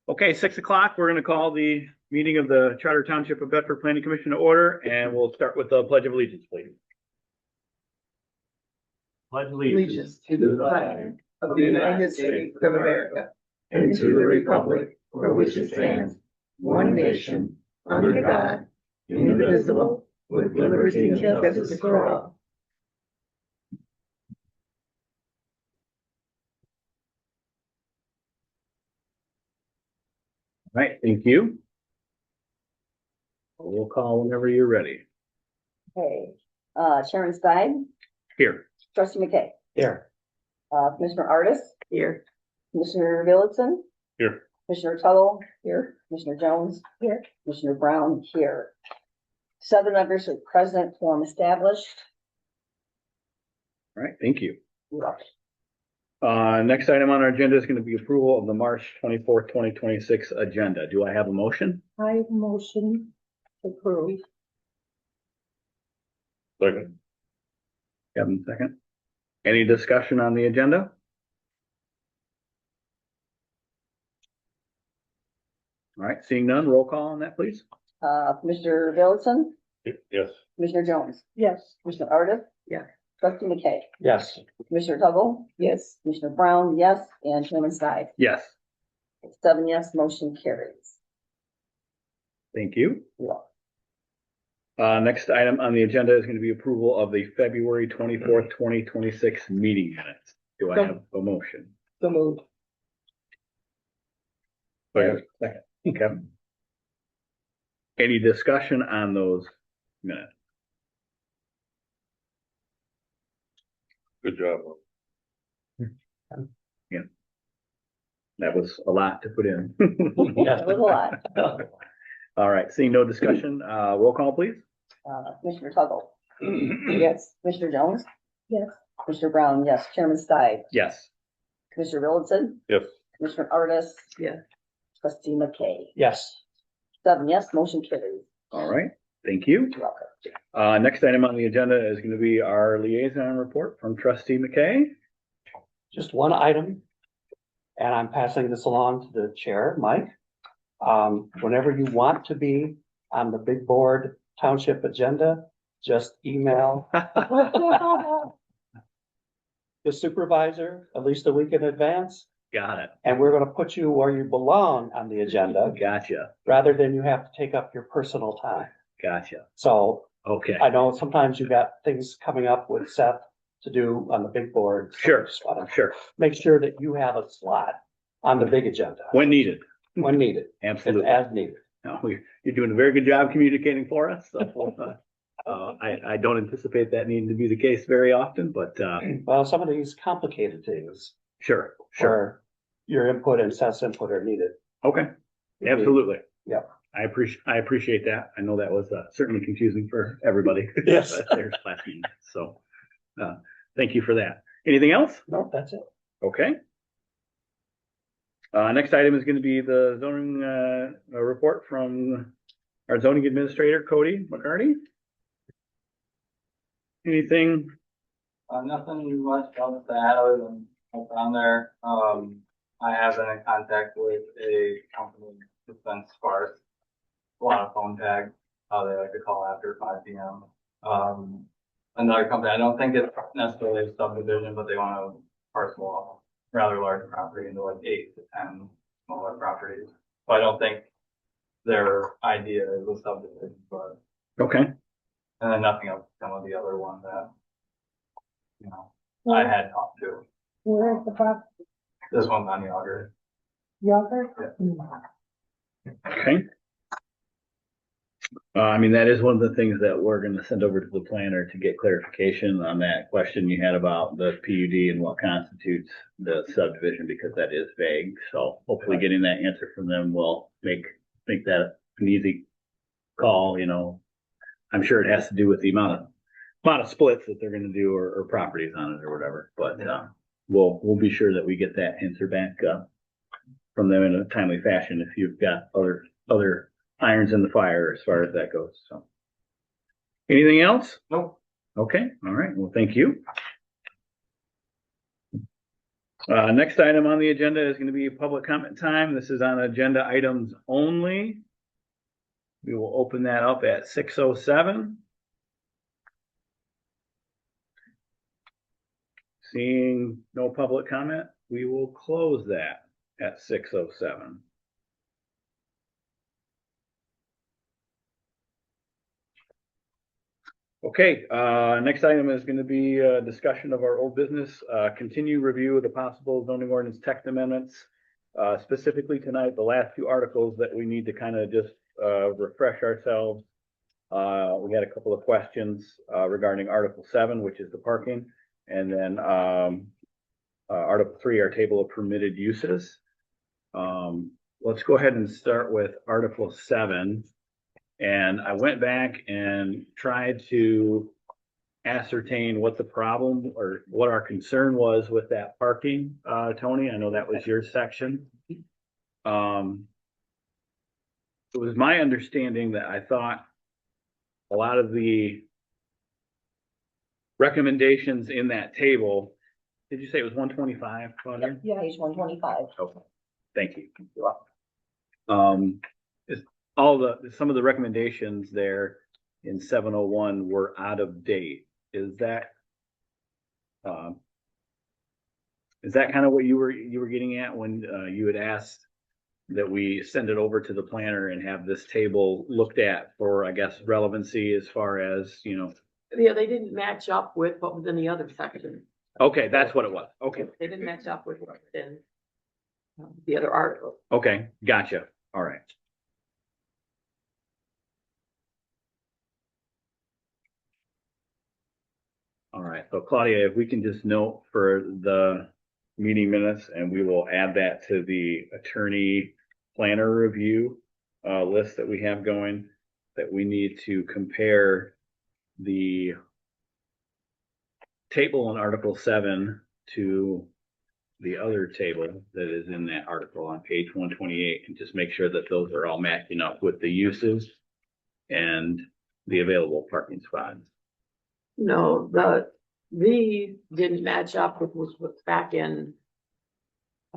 Okay, 6 o'clock, we're going to call the meeting of the Charter Township of Bedford Planning Commission to order, and we'll start with the Pledge of Allegiance, please. Pledge Allegiance to the flag of the United States of America and to the republic for which it stands, one nation, under God, indivisible, with liberty and justice for all. All right, thank you. We'll call whenever you're ready. Okay, Sharon Stein, Here. Trustee McKay, Here. Commissioner Artis, Here. Commissioner Villotson, Here. Commissioner Tuttle, here, Commissioner Jones, here, Commissioner Brown, here. 7 members are present, quorum established. All right, thank you. You're welcome. Next item on our agenda is going to be approval of the March 24th, 2026 agenda. Do I have a motion? I motion to approve. Second. Kevin, second. Any discussion on the agenda? All right, seeing none, roll call on that, please. Commissioner Villotson, Yes. Commissioner Jones, Yes. Commissioner Artis. Yeah. Trustee McKay, Yes. Commissioner Tuttle, Yes. Commissioner Brown, yes, and Chairman Stein. Yes, 7 yes, motion carries. thank you. You're welcome. Next item on the agenda is going to be approval of the February 24th, 2026 meeting minutes. Do I have a motion? So moved. Do I have a second? Okay. Any discussion on those minutes? Good job. Yeah. That was a lot to put in. That was a lot. All right, seeing no discussion, roll call, please. Commissioner Tuttle, Yes. Commissioner Jones, Yes. Commissioner Brown, yes, Chairman Stein, Yes. Commissioner Villotson, Yes. Commissioner Artis. Yeah. Trustee McKay, Yes. 7 yes, motion carries. All right, thank you. You're welcome. Next item on the agenda is going to be our liaison report from Trustee McKay. Just one item, and I'm passing this along to the chair, Mike. Whenever you want to be on the big board township agenda, just email the supervisor at least a week in advance, Got it. and we're gonna put you where you belong on the agenda, Gotcha. rather than you have to take up your personal time. Gotcha. So Okay. I know sometimes you got things coming up with Seth to do on the big board. so Sure. just wanna Sure. Make sure that you have a slot on the big agenda. When needed. When needed, Absolutely. as needed. No, you're doing a very good job communicating for us. So, I don't anticipate that needing to be the case very often, but, Well, some of these complicated things sure. where your input and Seth's input are needed. Okay. Absolutely. Yep. I appreciate that. I know that was certainly confusing for everybody. Yes. There's last meeting. So, thank you for that. Anything else? No, that's it. Okay. Next item is going to be the zoning, report from our zoning administrator, Cody McCarty. Anything? Nothing much else to add other than what's on there. I have been in contact with a company that's been sparse. A lot of phone tag, how they like to call after 5 p.m. Another company, I don't think it's necessarily a subdivision, but they want to parcel off rather large property into like 8 to 10 smaller properties. So I don't think their idea is a subdivision, but, Okay. and then nothing else, some of the other ones that, you know, I had talked to. Where's the property? This one's on Yager. Yogurt? Okay. I mean, that is one of the things that we're going to send over to the planner to get clarification on that question you had about the PUD and what constitutes the subdivision, because that is vague. So hopefully getting that answer from them will make that an easy call. You know, I'm sure it has to do with the amount of splits that they're going to do or properties on it or whatever. But we'll be sure that we get that answer back from them in a timely fashion if you've got other irons in the fire as far as that goes. So, anything else? Nope. Okay. All right. Well, thank you. Next item on the agenda is going to be public comment time. This is on agenda items only. We will open that up at 6:07. Seeing no public comment, we will close that at 6:07. Okay, next item is going to be a discussion of our old business, continue review of the possible zoning ordinance text amendments. Specifically tonight, the last two articles that we need to kind of just refresh ourselves. We had a couple of questions regarding Article 7, which is the parking, and then Article 3, our table of permitted uses. Let's go ahead and start with Article 7. And I went back and tried to ascertain what the problem or what our concern was with that parking, Tony. I know that was your section. It was my understanding that I thought a lot of the recommendations in that table, did you say it was 125? Yeah, page 125. Okay, thank you. Some of the recommendations there in 701 were out of date. Is that kind of what you were getting at when you had asked that we send it over to the planner and have this table looked at for, I guess, relevancy as far as, Yeah, they didn't match up with what was in the other section. Okay, that's what it was. Okay. They didn't match up with what was in the other article. Okay, gotcha. All right. All right, so Claudia, if we can just note for the meeting minutes, and we will add that to the attorney planner review list that we have going, that we need to compare the table in Article 7 to the other table that is in that article on page 128, and just make sure that those are all matching up with the uses and the available parking spots. No, these didn't match up with what's back in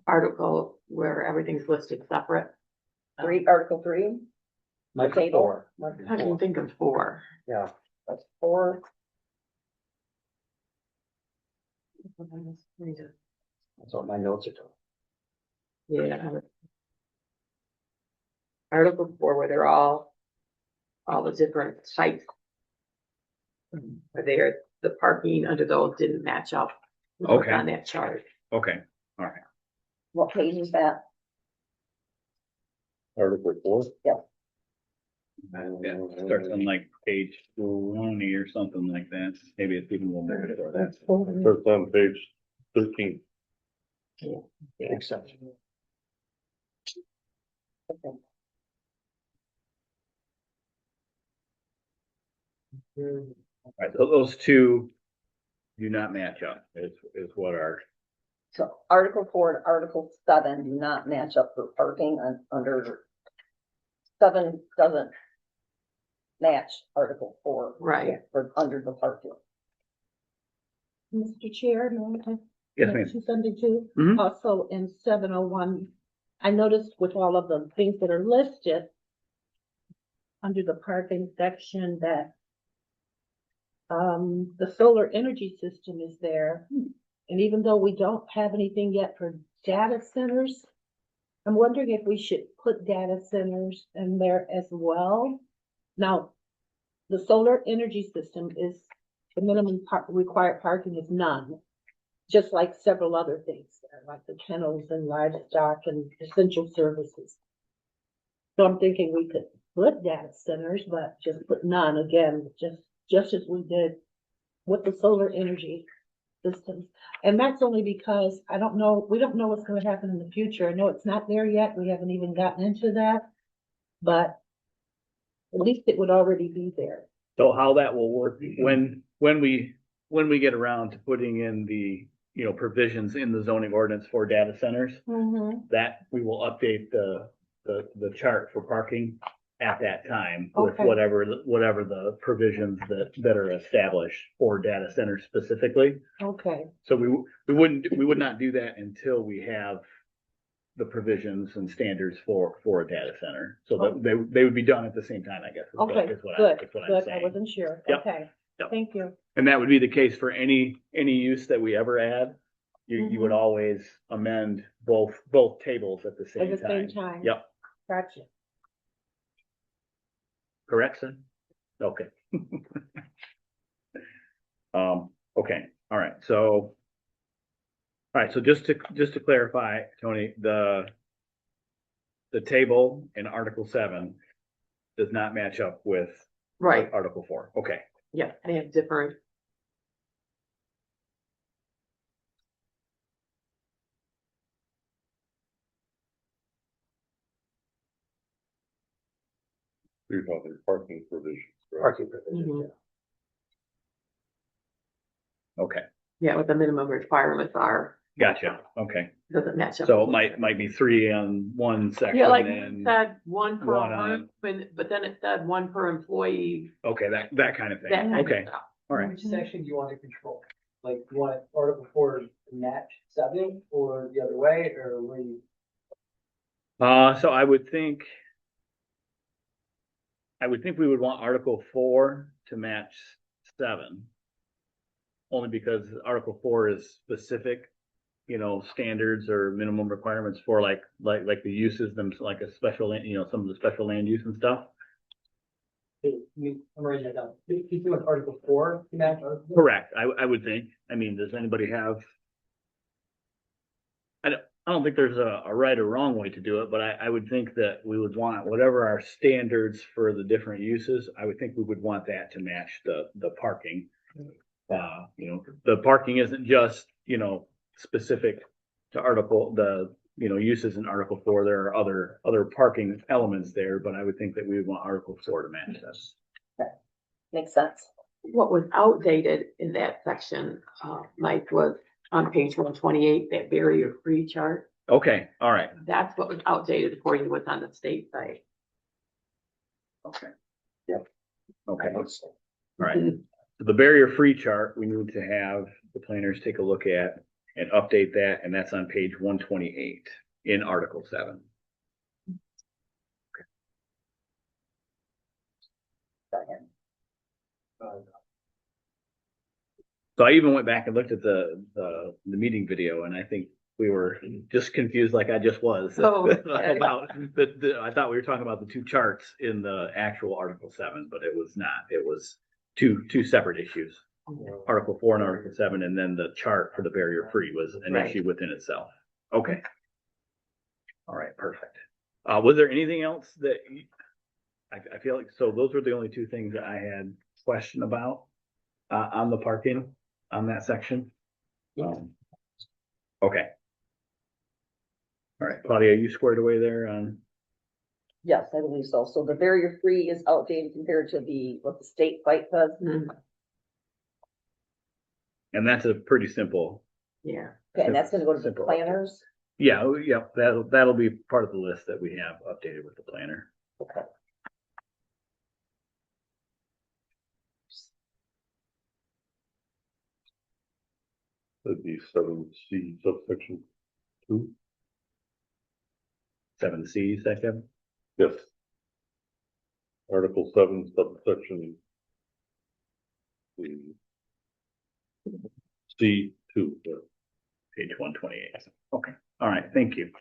article where everything's listed separate. Article 3, Like table. I can think of 4. Yeah, That's 4. that's what my notes are doing. Yeah. Article 4, where they're all the different types. Where they're, the parking under those didn't match up. with what's Okay. On that chart. Okay, all right. What page is that? Article 4? Yep. Yeah, it starts on like page 20 or something like that. Maybe it's even a little more before that. First on page 13. Exception. Okay. All right, so those two do not match up, is what our, So Article 4 and Article 7 do not match up for parking under 7 doesn't match Article 4. Right. For under the parking. Mr. Chair, may I yes, ma'am. mention something too? Mhm. Also in 701, I noticed with all of the things that are listed under the parking section that the solar energy system is there. And even though we don't have anything yet for data centers, I'm wondering if we should put data centers in there as well. Now, the solar energy system is, the minimum required parking is none, just like several other things, like the kennels and livestock and essential services. So I'm thinking we could put data centers, but just put none again, just as we did with the solar energy systems. And that's only because we don't know what's going to happen in the future. I know it's not there yet. We haven't even gotten into that, but at least it would already be there. So how that will work when we get around to putting in the, provisions in the zoning ordinance for data centers, that we will update the chart for parking at that time with Okay. whatever the provisions that are established for data centers specifically. Okay, So we would not do that until we have the provisions and standards for a data center. So that they would be done at the same time, I guess. okay, Is what good, I'm good. I saying. wasn't sure. Yep. Okay, Yep. thank you. And that would be the case for any use that we ever add. You would Mhm. always amend both tables at the At same the time. same time. Yep. Gotcha. Correct, son? Okay. Okay, all right, so. All right, so just to clarify, Tony, the table in Article 7 does not match up with Right, Article 4. Okay, yeah, they have different. You're talking parking provisions. right? Parking provisions, Mhm. yeah. okay, Yeah, what the minimum requirements are, gotcha, okay. doesn't match up. So it might be 3 on one section Yeah, like it and, said, one per one on- room, but then it said one per employee, okay, that kind of that thing, kind of okay, stuff. all right. Which section do you want to control? Like, you want Article 4 to match 7 or the other way, or where you? So I would think we would want Article 4 to match 7. Only because Article 4 is specific, standards or minimum requirements for like the uses them, like a special, some of the special land use and stuff. I'm writing that down. Keep doing Article 4 to match Article 4? Correct, I would think. I mean, does anybody have? I don't think there's a right or wrong way to do it, but I would think that we would want whatever our standards for the different uses, I would think we would want that to match the parking. The parking isn't just, specific to uses in Article 4. There are other parking elements there, but I would think that we would want Article 4 to match this. Makes sense. What was outdated in that section, Mike, was on page 128, that barrier-free chart. Okay, all right, That's what was outdated for you, what's on the state site. okay. Yep. Okay, all right. So the barrier-free chart, we need to have the planners take a look at and update that, and that's on page 128 in Article 7. So I even went back and looked at the meeting video, and I think we were just confused like I just was Oh, okay. about I thought we were talking about the two charts in the actual Article 7, but it was not. It was two separate issues. Article 4 and Article 7, and then the chart for the barrier free was an Right. issue within itself. Okay. All right, perfect. Was there anything else that I feel like, so those were the only two things that I had question about on the parking on that section? Okay. All right, Claudia, are you squared away there on? Yes, I believe so. So the barrier free is outdated compared to what the state site says. Mhm. And that's a pretty simple. Yeah, Okay, and that's gonna go to the Simple. planners. Yeah, that'll be part of the list that we have updated with the planner. Okay. That'd be 7C subsection 2. 7C, is that Kevin? Yes. Article 7 subsection C2. Page 128. Okay, all right, thank you.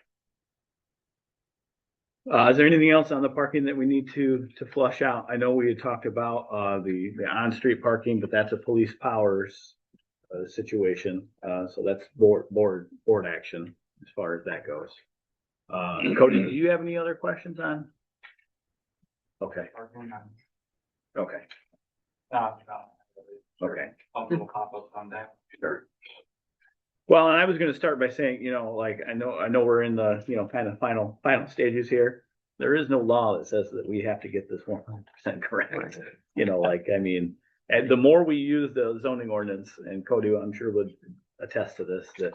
Is there anything else on the parking that we need to flush out? I know we had talked about the on-street parking, but that's a police powers situation. So that's board action as far as that goes. Cody, do you have any other questions on? Okay, okay, okay. Sure. Well, and I was gonna start by saying, like, I know we're in the, kind of final stages here. There is no law that says that we have to get this 100% correct. I mean, and the more we use the zoning ordinance, and Cody, I'm sure would attest to this, that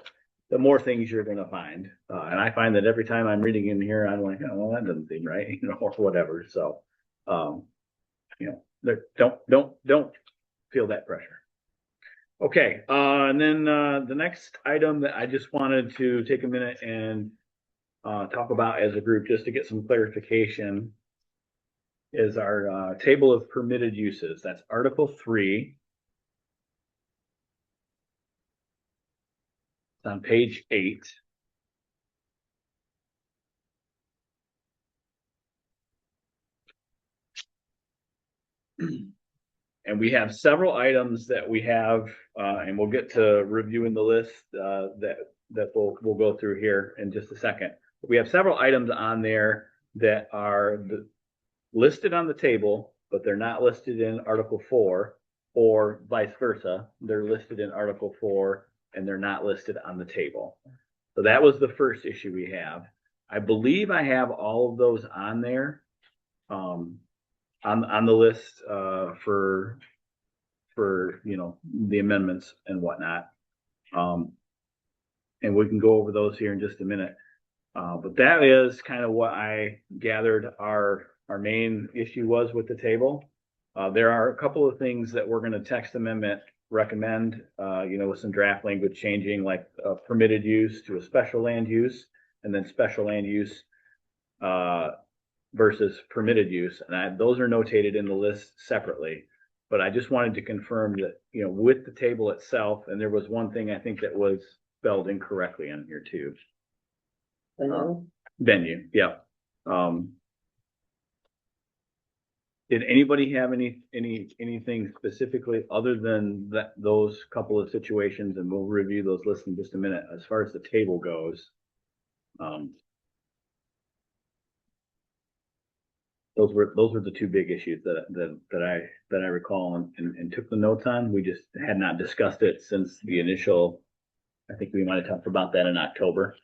the more things you're gonna find. And I find that every time I'm reading in here, I'm like, oh, well, that doesn't seem right, or whatever. So, You know, don't feel that pressure. Okay, and then, the next item that I just wanted to take a minute and, talk about as a group, just to get some clarification, is our, table of permitted uses. That's Article 3. It's on page 8. And we have several items that we have, and we'll get to reviewing the list, that we'll go through here in just a second. We have several items on there that are listed on the table, but they're not listed in Article 4, or vice versa. They're listed in Article 4 and they're not listed on the table. So that was the first issue we have. I believe I have all of those on there, on the list, for you know, the amendments and whatnot. And we can go over those here in just a minute. But that is kind of what I gathered our main issue was with the table. There are a couple of things that we're going to text amendment recommend, you know, with some draft language changing, like permitted use to a special land use, and then special land use versus permitted use. And those are notated in the list separately. But I just wanted to confirm that, you know, with the table itself, and there was one thing I think that was spelled incorrectly on here too. Venue, yeah. Did anybody have anything specifically other than those couple of situations? And we'll review those lists in just a minute. As far as the table goes, those were the two big issues that I recall and took the notes on. We just had not discussed it since the initial. I think we might have talked about that in October.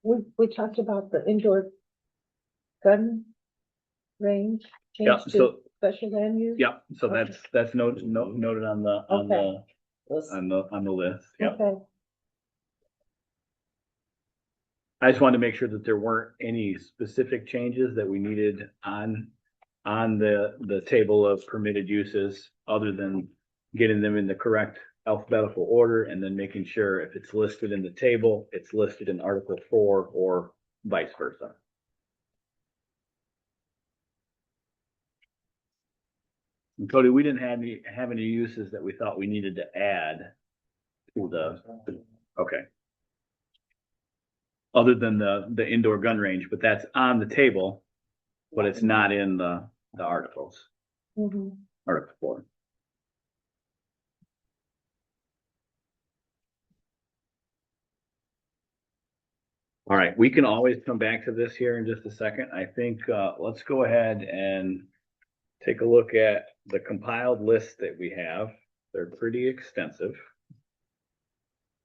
We talked about the indoor gun range Yeah, change to so special land use. yeah, so Okay. that's noted on the list. Yeah. Okay. I just wanted to make sure that there weren't any specific changes that we needed on the table of permitted uses, other than getting them in the correct alphabetical order, and then making sure if it's listed in the table, it's listed in Article 4 or vice versa. And Cody, we didn't have any uses that we thought we needed to add to okay. Other than the indoor gun range, but that's on the table, but it's not in the articles. Mhm. Article 4. All right, we can always come back to this here in just a second. I think, let's go ahead and take a look at the compiled list that we have. They're pretty extensive.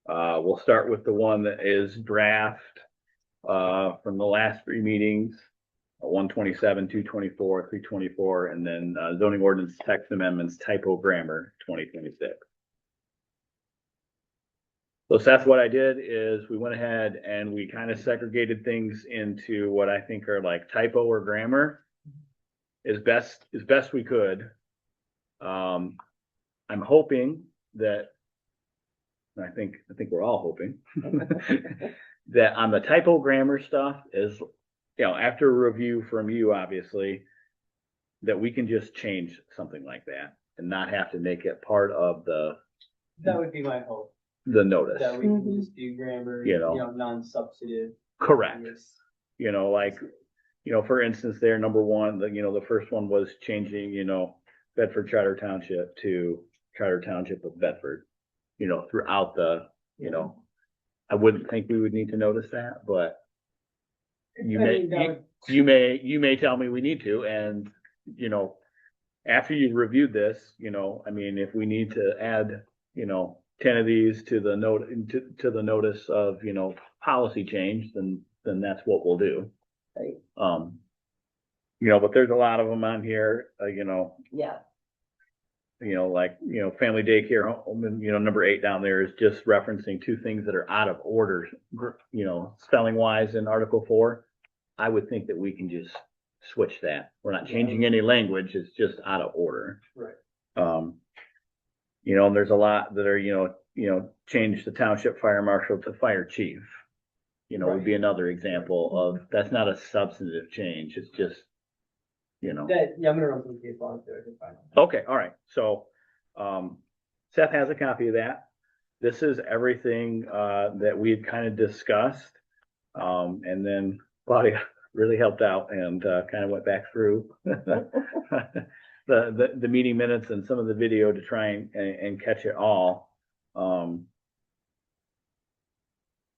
We'll start with the one that is draft, from the last 3 meetings, 127, 224, 324, and then, zoning ordinance text amendments, typo grammar, 2026. So Seth, what I did is we went ahead and we kind of segregated things into what I think are like typo or grammar as best we could. I'm hoping that, I think we're all hoping that on the typo grammar stuff is, you know, after a review from you, obviously, that we can just change something like that and not have to make it part of That would be my hope, the notice. that we can just do grammar, You you know. know, non-substantive. Correct. Yes. You know, like, you know, for instance, there, number one, the first one was changing, you know, Bedford Charter Township to Charter Township of Bedford, you know, throughout the, you know, I wouldn't think we would need to notice that, but you may tell me we need to, and, you know, after you've reviewed this, you know, I mean, if we need to add, you know, 10 of these to the notice of, you know, policy change, then that's what we'll do. Right. You know, but there's a lot of them on here, you know, Yeah, like, you know, family daycare home, and, you know, number 8 down there is just referencing 2 things that are out of order, you know, spelling wise in Article 4. I would think that we can just switch that. We're not changing any language, it's just out of order. Right. You know, there's a lot that are, change the township fire marshal to fire chief. You know, would be another example of, that's not a substantive change, it's just, Yeah, I'm gonna run through the case law too, I can find it. Okay, all right, so, Seth has a copy of that. This is everything, that we had kind of discussed. And then Claudia really helped out and, kind of went back through the meeting minutes and some of the video to try and catch it all.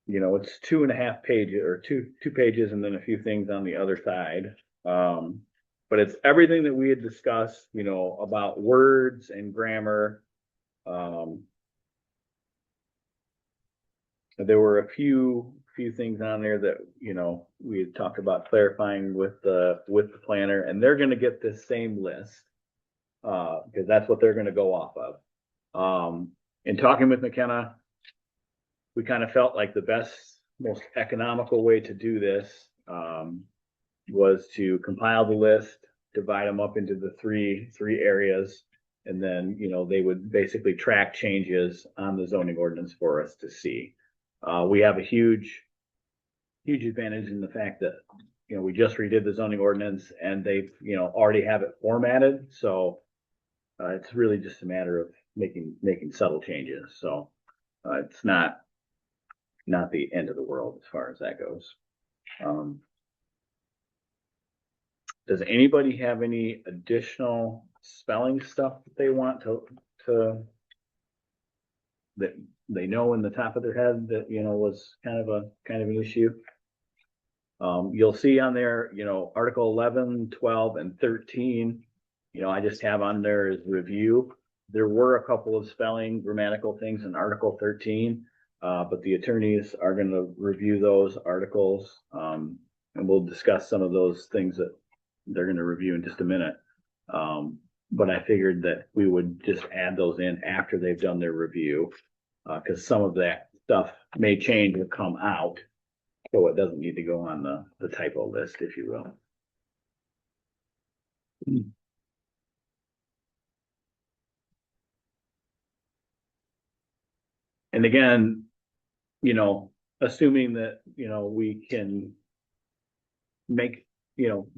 You know, it's 2.5 pages or two pages and then a few things on the other side. But it's everything that we had discussed, you know, about words and grammar. There were a few things on there that, you know, we had talked about clarifying with the planner, and they're gonna get this same list. Because that's what they're gonna go off of. In talking with McKenna, we kind of felt like the best, most economical way to do this, was to compile the list, divide them up into the three areas, and then, you know, they would basically track changes on the zoning ordinance for us to see. We have a huge advantage in the fact that, you know, we just redid the zoning ordinance and they, you know, already have it formatted. So, it's really just a matter of making subtle changes. So, it's not the end of the world as far as that goes. Does anybody have any additional spelling stuff that they want to that they know in the top of their head that, you know, was kind of an issue? You'll see on there, you know, Article 11, 12, and 13, you know, I just have on there as review. There were a couple of spelling grammatical things in Article 13, but the attorneys are going to review those articles, and we'll discuss some of those things that they're going to review in just a minute. But I figured that we would just add those in after they've done their review, because some of that stuff may change or come out, so it doesn't need to go on the typo list, if you will. And again, you know, assuming that, you know, we can make, you know,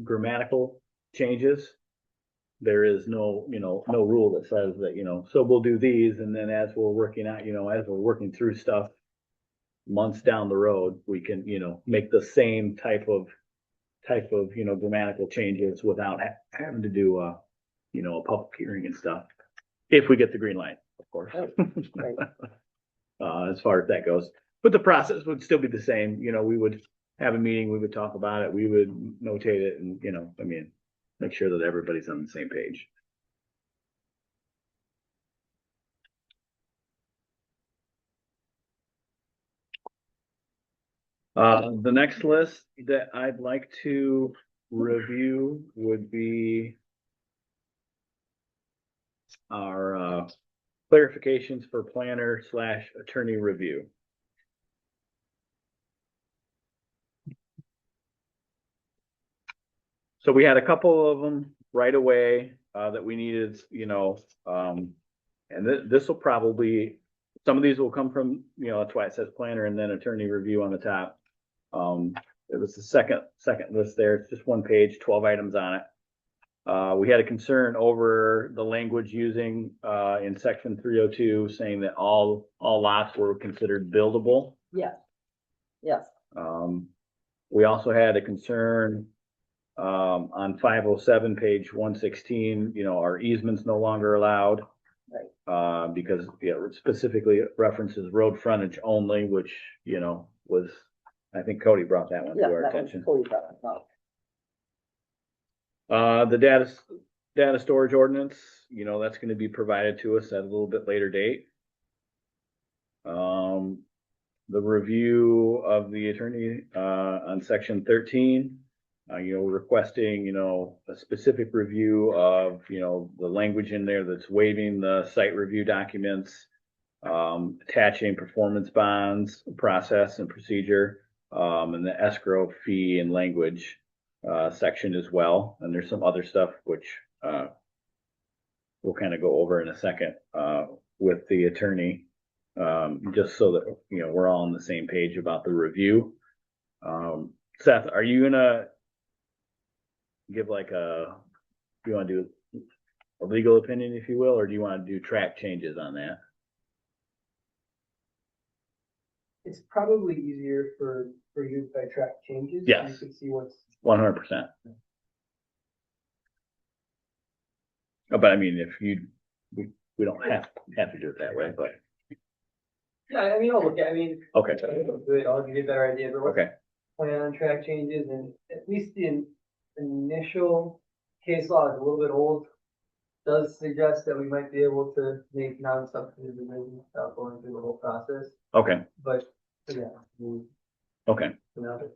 grammatical changes, there is no rule that says that, you know, so we'll do these, and then as we're working out, you know, as we're working through stuff months down the road, we can, you know, make the same type of, you know, grammatical changes without having to do a public hearing and stuff. If we get the green light, of course. Right. As far as that goes, but the process would still be the same. You know, we would have a meeting, we would talk about it, we would notate it, and, you know, I mean, make sure that everybody's on the same page. The next list that I'd like to review would be our clarifications for planner / attorney review. So we had a couple of them right away that we needed, you know, and this will probably, some of these will come from, you know, that's why it says planner and then attorney review on the top. It was the second list there. It's just one page, 12 items on it. We had a concern over the language using in section 302 saying that all lots were considered buildable. Yes. Yes. We also had a concern on 507 page 116, you know, are easements no longer allowed? Right. Because it specifically references road frontage only, which, you know, was, I think Cody brought that one to our attention. Cody brought it up. The data storage ordinance, you know, that's going to be provided to us at a little bit later date. The review of the attorney on section 13, you know, requesting, you know, a specific review of, you know, the language in there that's waiving the site review documents, attaching performance bonds, process and procedure, and the escrow fee and language. section as well, and there's some other stuff which, we'll kind of go over in a second, with the attorney, just so that, you know, we're all on the same page about the review. Seth, are you gonna give like do you want to do a legal opinion, if you will, or do you want to do track changes on that? It's probably easier for you to track changes. Yes. You can see what's. 100%. But I mean, if we don't have to do it that way, but Yeah, I mean, I'll look at, I mean. okay, I'll give you a better idea, but what's okay, plan on track changes, and at least the initial case law is a little bit old. Does suggest that we might be able to make non-substantive revisions without going through the whole process, okay, but, yeah. okay. Another.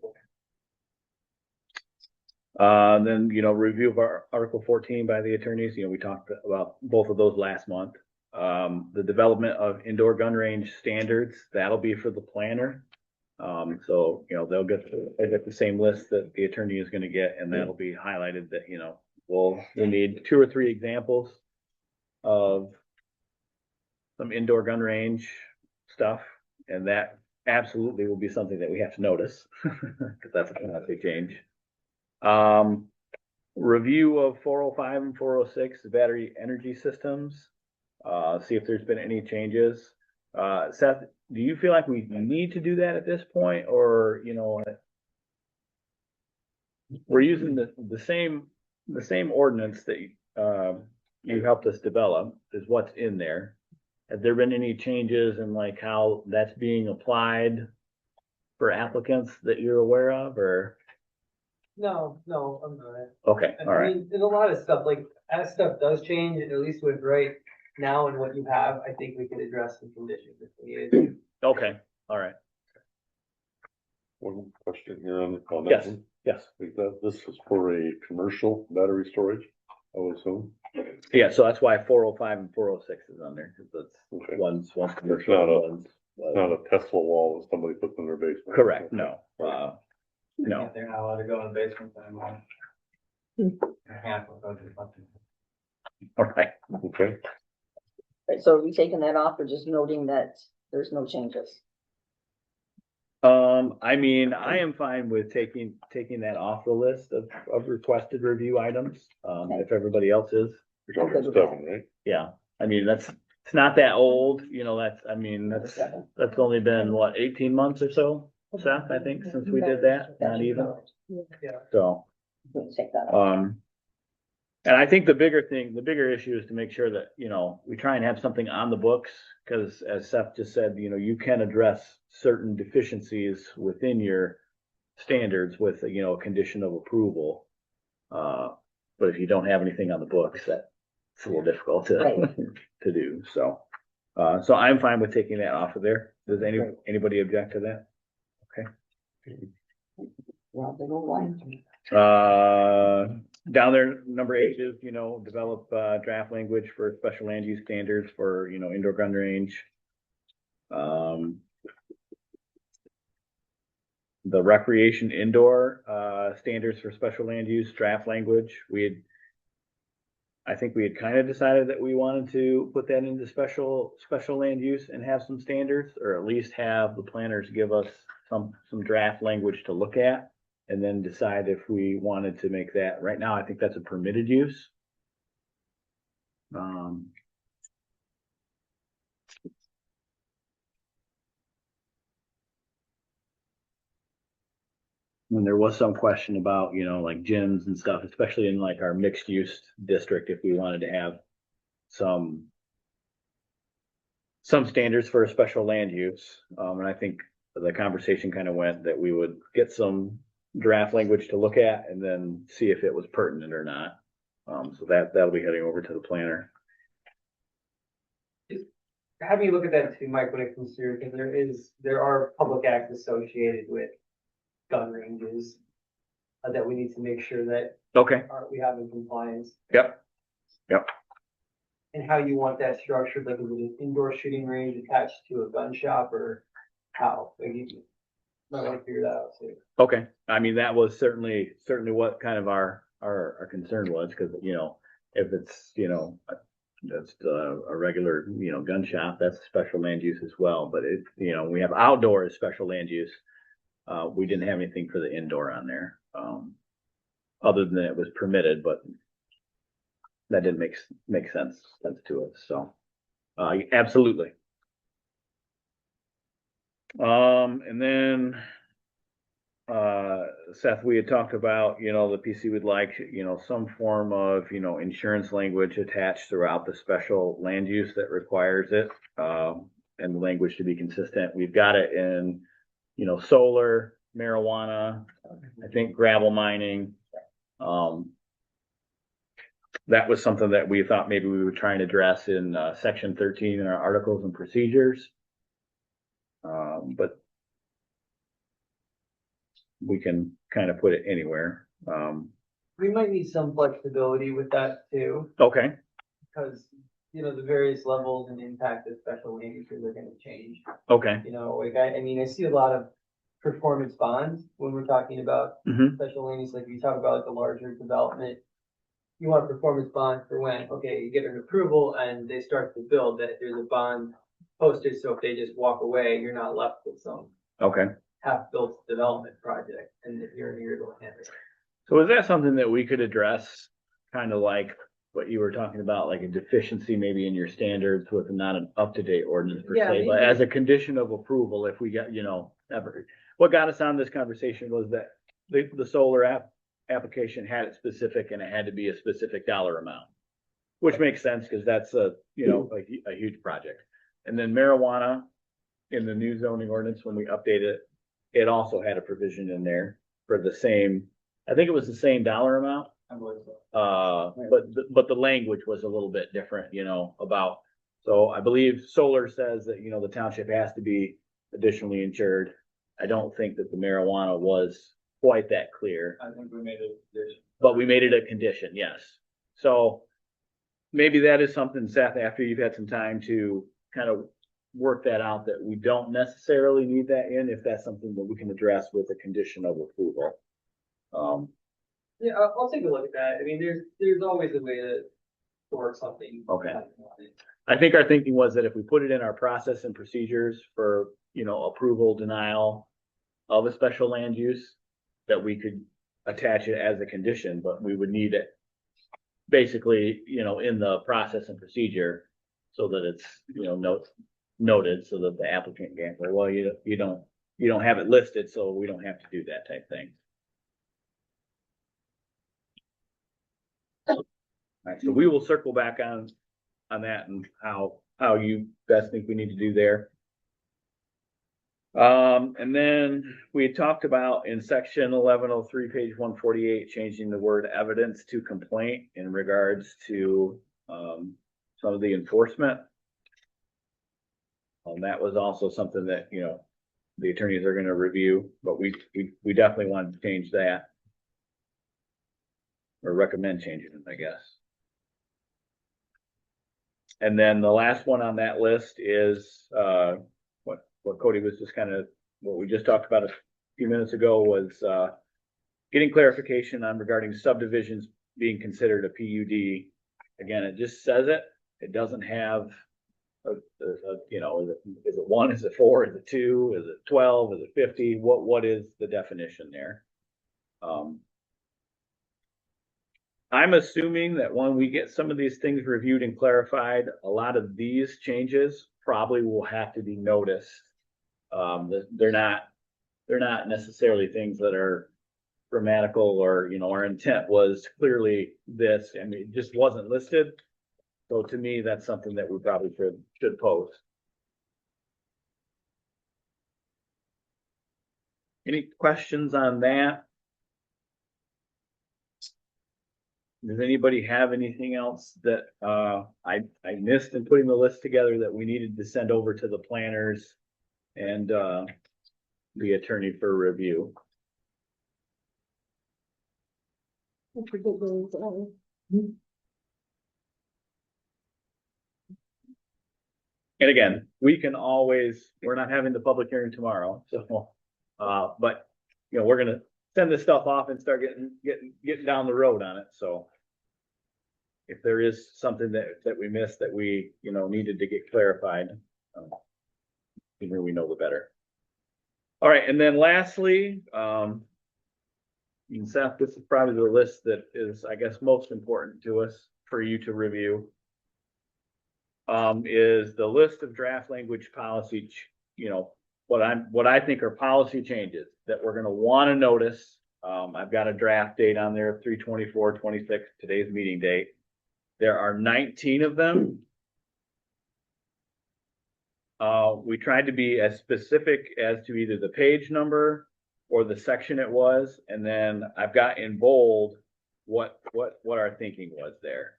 Then, you know, review of our Article 14 by the attorneys, you know, we talked about both of those last month. The development of indoor gun range standards, that'll be for the planner. So, you know, they'll get the same list that the attorney is gonna get, and that'll be highlighted that, you know, we'll need 2 or 3 examples of some indoor gun range stuff, and that absolutely will be something that we have to notice, because that's a big change. Review of 405 and 406, the battery energy systems, see if there's been any changes. Seth, do you feel like we need to do that at this point, or, you know, we're using the same ordinance that you helped us develop is what's in there. Have there been any changes in like how that's being applied for applicants that you're aware of, or? No, I'm not. Okay, all I right, mean, there's a lot of stuff, like, as stuff does change, at least with right now and what you have, I think we could address some conditions if we needed. okay, all right, One question here on that yes, one. yes. Is that this is for a commercial battery storage, I would assume? Yeah, so that's why 405 and 406 is on there, because that's Okay. one's It's not commercial, a- one's. Not a Tesla wall that somebody puts in their basement. Correct, no, no, Yeah, they're not allowed to go in the basement anymore. Their hands will go to something. all right. Okay, So are we taking that off or just noting that there's no changes? I mean, I am fine with taking that off the list of requested review items, if everybody else is. you're talking 7, right? Yeah, I mean, it's not that old, you know, that's only been, what, 18 months or so, Seth, I think, since we did that, not even, Yeah. so. We can take that off. And I think the bigger issue is to make sure that, you know, we try and have something on the books, because as Seth just said, you know, you can address certain deficiencies within your standards with, you know, a condition of approval. But if you don't have anything on the books, that's a little difficult Right. to do, so. So I'm fine with taking that off of there. Does anybody object to that? Well, they don't like Down there, number 8 is, you know, develop, draft language for special land use standards for, you know, indoor gun range. The recreation indoor, standards for special land use draft language, I think we had kind of decided that we wanted to put that into special land use and have some standards, or at least have the planners give us some draft language to look at, and then decide if we wanted to make that. Right now, I think that's a permitted use. And there was some question about, you know, like gyms and stuff, especially in like our mixed use district, if we wanted to have some standards for a special land use. And I think the conversation kind of went that we would get some draft language to look at and then see if it was pertinent or not. So that'll be heading over to the planner. Have me look at that too, Mike, when it comes through, because there are public acts associated with gun ranges that we need to make sure that Okay, we have in compliance. yep, And how you want that structured, like is it an indoor shooting range attached to a gun shop, or how? Like, might want to figure that out too. Okay, I mean, that was certainly what kind of our concern was, because, you know, if it's, you know, just a regular, you know, gun shop, that's special land use as well, but it, you know, we have outdoor as special land use. We didn't have anything for the indoor on there, other than it was permitted, but that didn't make sense to us, so, absolutely. And then, Seth, we had talked about, you know, the PC would like, you know, some form of, you know, insurance language attached throughout the special land use that requires it, and the language to be consistent. We've got it in, you know, solar, marijuana, I think gravel mining. That was something that we thought maybe we would try and address in, section 13 in our articles and procedures. But we can kind of put it anywhere. We might need some flexibility with that too, Okay, because, you know, the various levels and impact of special land uses are gonna change. okay. You know, like, I mean, I see a lot of performance bonds when we're talking about Mhm. special land use, like we talk about like the larger development. You want a performance bond for when, okay, you get an approval and they start to build, that there's a bond posted, so if they just walk away, you're not left with some Okay. half-built development project, and if you're in here to handle it. So is that something that we could address, kind of like what you were talking about, like a deficiency maybe in your standards with not an up-to-date ordinance per Yeah, se, but maybe. as a condition of approval, if we got, you know, ever. What got us on this conversation was that the solar application had it specific and it had to be a specific dollar amount, which makes sense because that's a, you know, a huge project. And then marijuana in the new zoning ordinance, when we updated it, it also had a provision in there for the same, I think it was the same dollar amount. I believe so. But the language was a little bit different, you know, about, so I believe solar says that, you know, the township has to be additionally insured. I don't think that the marijuana was quite that clear, I think we made a decision. but we made it a condition, yes. So maybe that is something, Seth, after you've had some time to kind of work that out, that we don't necessarily need that in, if that's something that we can address with a condition of approval. Yeah, I'll take a look at that. I mean, there's always a way to work something. Okay. I think our thinking was that if we put it in our process and procedures for, you know, approval, denial of a special land use, that we could attach it as a condition, but we would need it basically, you know, in the process and procedure so that it's, you know, noted so that the applicant can't go, well, you don't have it listed, so we don't have to do that type thing. All right, so we will circle back on that and how you best think we need to do there. And then we had talked about in section 1103, page 148, changing the word evidence to complaint in regards to, some of the enforcement. That was also something that, you know, the attorneys are gonna review, but we definitely wanted to change that. Or recommend changing it, I guess. And then the last one on that list is, what Cody was just kind of, what we just talked about a few minutes ago was, getting clarification on regarding subdivisions being considered a PUD. Again, it just says it. It doesn't have you know, is it 1, is it 4, is it 2, is it 12, is it 50? What is the definition there? I'm assuming that when we get some of these things reviewed and clarified, a lot of these changes probably will have to be noticed. They're not necessarily things that are grammatical, or, you know, our intent was clearly this, and it just wasn't listed. So to me, that's something that we probably should post. Any questions on that? Does anybody have anything else that I missed in putting the list together that we needed to send over to the planners and the attorney for review? I forget what it's on. And again, we can always, we're not having the public hearing tomorrow, so But, you know, we're gonna send this stuff off and start getting down the road on it, so. If there is something that we missed that we, you know, needed to get clarified, the sooner we know, the better. All right, and then lastly, and Seth, this is probably the list that is, I guess, most important to us for you to review. Is the list of draft language policy, you know, what I think are policy changes that we're gonna wanna notice. I've got a draft date on there, 3/24/26, today's meeting date. There are 19 of them. We tried to be as specific as to either the page number or the section it was, and then I've got in bold what our thinking was there.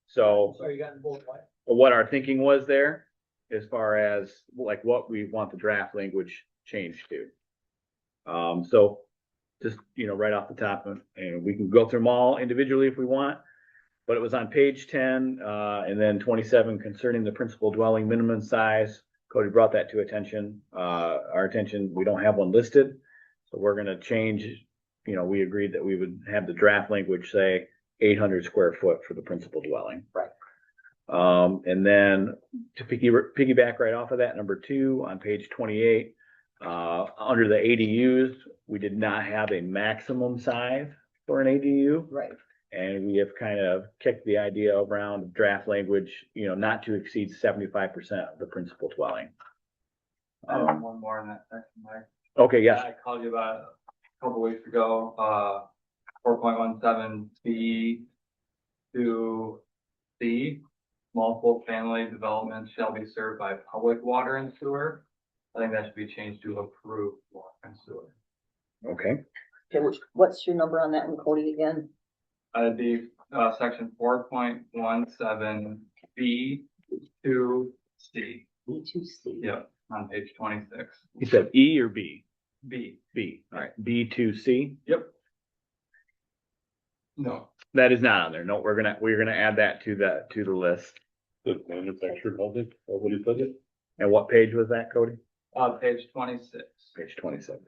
So Sorry, you got in bold what? what our thinking was there as far as like what we want the draft language changed to. So just, you know, right off the top, and we can go through them all individually if we want. But it was on page 10, and then 27 concerning the principal dwelling minimum size. Cody brought that to our attention. We don't have one listed. So we're gonna change, you know, we agreed that we would have the draft language say 800 square foot for the principal dwelling. Right. And then to piggyback right off of that, number 2 on page 28, under the ADUs, we did not have a maximum size for an ADU. Right. And we have kind of kicked the idea around draft language, you know, not to exceed 75% of the principal dwelling. I have one more in that section, Mike. Okay, yeah, I called you about a couple weeks ago, 4.17 B to C. Multiple family developments shall be served by public water and sewer. I think that should be changed to approved water and sewer. okay. Okay, what's your number on that one, Cody, again? That'd be, section 4.17 B to C. B2C. Yep, on page 26. You said E or B? B. B, all right, B2C. Yep. No. That is not on there. No, we're gonna add that to the list. The manufactured housing, or what do you said it? And what page was that, Cody? Page 26. Page 27.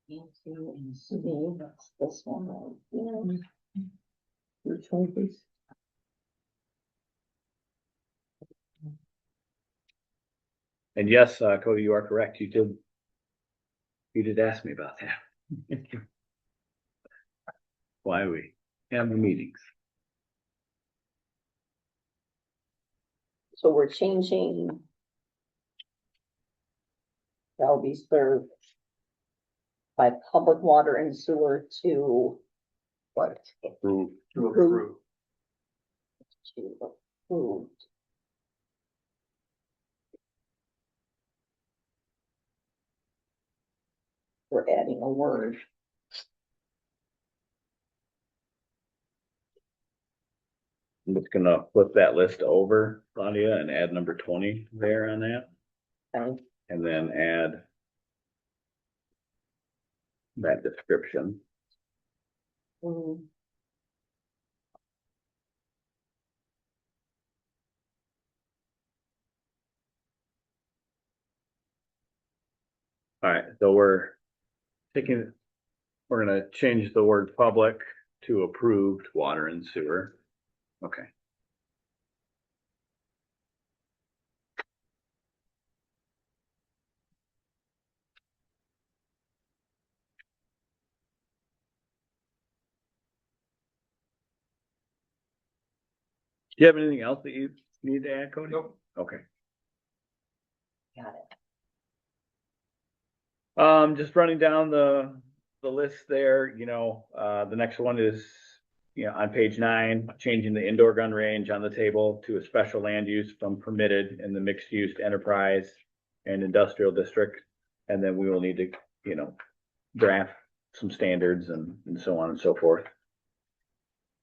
That's this one right here. Which one, please? And yes, Cody, you are correct. You did ask me about that. Why we have the meetings. So we're changing. Shall be served by public water and sewer to what? Approved. To approve. To approved. We're adding a word. I'm just gonna flip that list over, Claudia, and add number 20 there on that, Okay. and then add that description. Mm, All right, so we're gonna change the word public to approved water and sewer. Okay. Do you have anything else that you need to add, Cody? Nope. Okay. got it. Just running down the list there, you know, the next one is, you know, on page 9, changing the indoor gun range on the table to a special land use from permitted in the mixed use enterprise and industrial district. And then we will need to, you know, draft some standards and so on and so forth.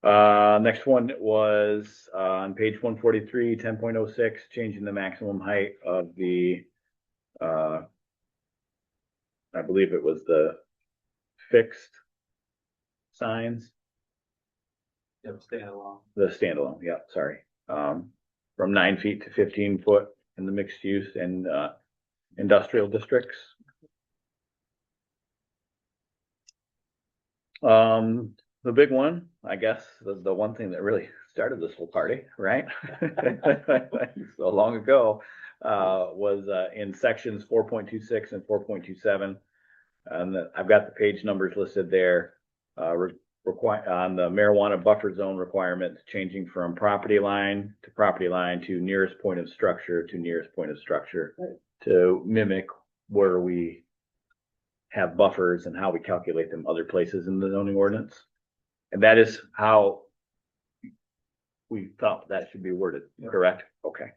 Next one was, on page 143, 10.06, changing the maximum height of the, I believe it was the fixed signs, Yep, standalone. the standalone, yeah, sorry. From 9 feet to 15 foot in the mixed use and, industrial districts. The big one, I guess, the one thing that really started this whole party, right? So long ago, was, in sections 4.26 and 4.27. And I've got the page numbers listed there, require, on the marijuana buffer zone requirements, changing from property line to nearest point of structure to nearest point of structure to mimic where we have buffers and how we calculate them other places in the zoning ordinance. And that is how we thought that should be worded, correct? Okay.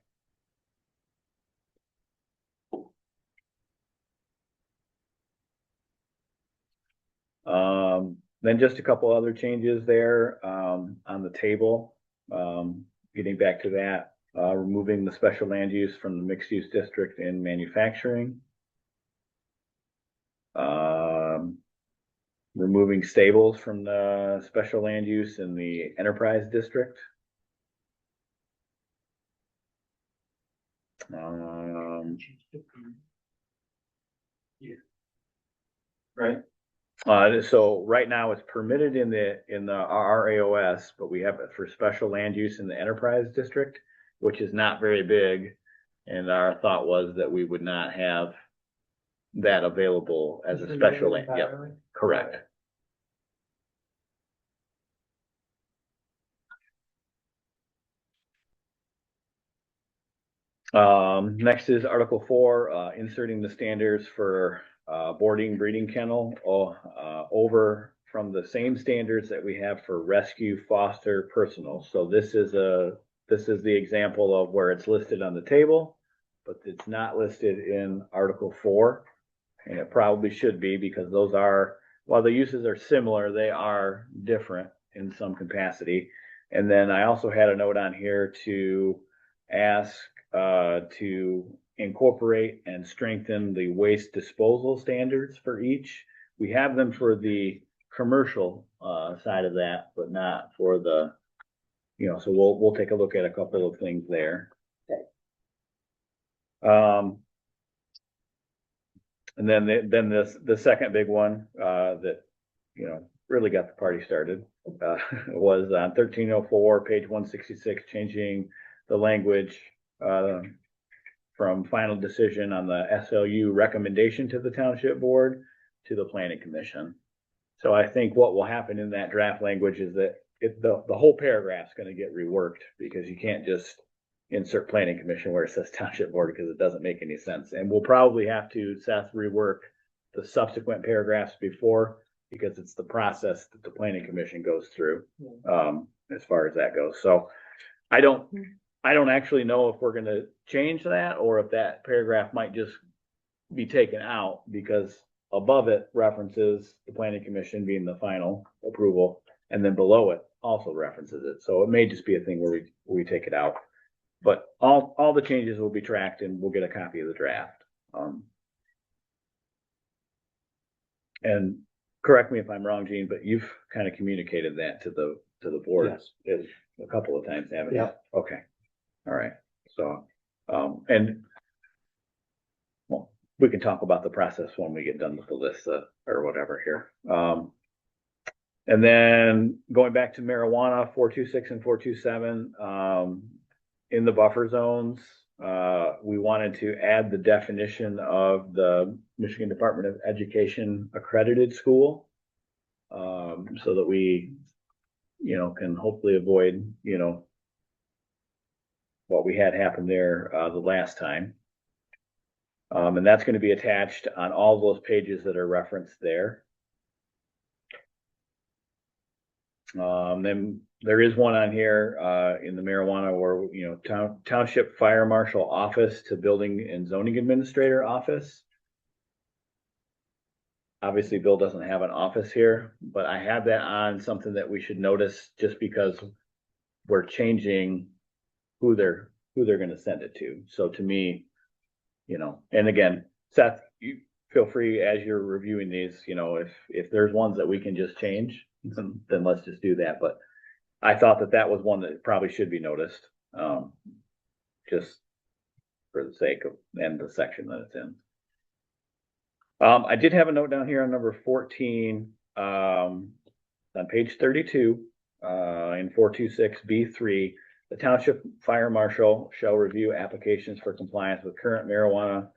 Then just a couple other changes there, on the table. Getting back to that, removing the special land use from the mixed use district in manufacturing. Removing stables from the special land use in the enterprise district. Right. So right now it's permitted in the RAOS, but we have it for special land use in the enterprise district, which is not very big. And our thought was that we would not have that available as a special land. Yep, correct. Next is Article 4, inserting the standards for boarding, breeding kennel, over from the same standards that we have for rescue, foster, personal. So this is the example of where it's listed on the table, but it's not listed in Article 4. And it probably should be, because those are, while the uses are similar, they are different in some capacity. And then I also had a note on here to ask to incorporate and strengthen the waste disposal standards for each. We have them for the commercial side of that, but not for the, so we'll take a look at a couple of things there. And then the second big one that really got the party started was on 1304, page 166, changing the language from final decision on the SLU recommendation to the township board to the planning commission. So I think what will happen in that draft language is that the whole paragraph is going to get reworked, because you can't just insert planning commission where it says township board, because it doesn't make any sense. And we'll probably have to, Seth, rework the subsequent paragraphs before, because it's the process that the planning commission goes through, as far as that goes. So I don't actually know if we're going to change that, or if that paragraph might just be taken out, because above it references the planning commission being the final approval, and then below it also references it. So it may just be a thing where we take it out. But all the changes will be tracked, and we'll get a copy of the draft. And correct me if I'm wrong, Gene, but you've kind of communicated that to the board. Yes. A couple of times, haven't you? Yeah. Okay. All right. So, and well, we can talk about the process when we get done with the list or whatever here. And then going back to marijuana, 426 and 427, in the buffer zones, we wanted to add the definition of the Michigan Department of Education accredited school, so that we, can hopefully avoid, what we had happen there the last time. And that's going to be attached on all those pages that are referenced there. Then there is one on here in the marijuana where, Township Fire Marshal Office to Building and Zoning Administrator Office. Obviously, Bill doesn't have an office here, but I have that on something that we should notice, just because we're changing who they're going to send it to. So to me, and again, Seth, you feel free as you're reviewing these, if there's ones that we can just change, then let's just do that. But I thought that was one that probably should be noticed, just for the sake of, and the section that it's in. I did have a note down here on number 14, on page 32, in 426B3, the township fire marshal shall review applications for compliance with current marijuana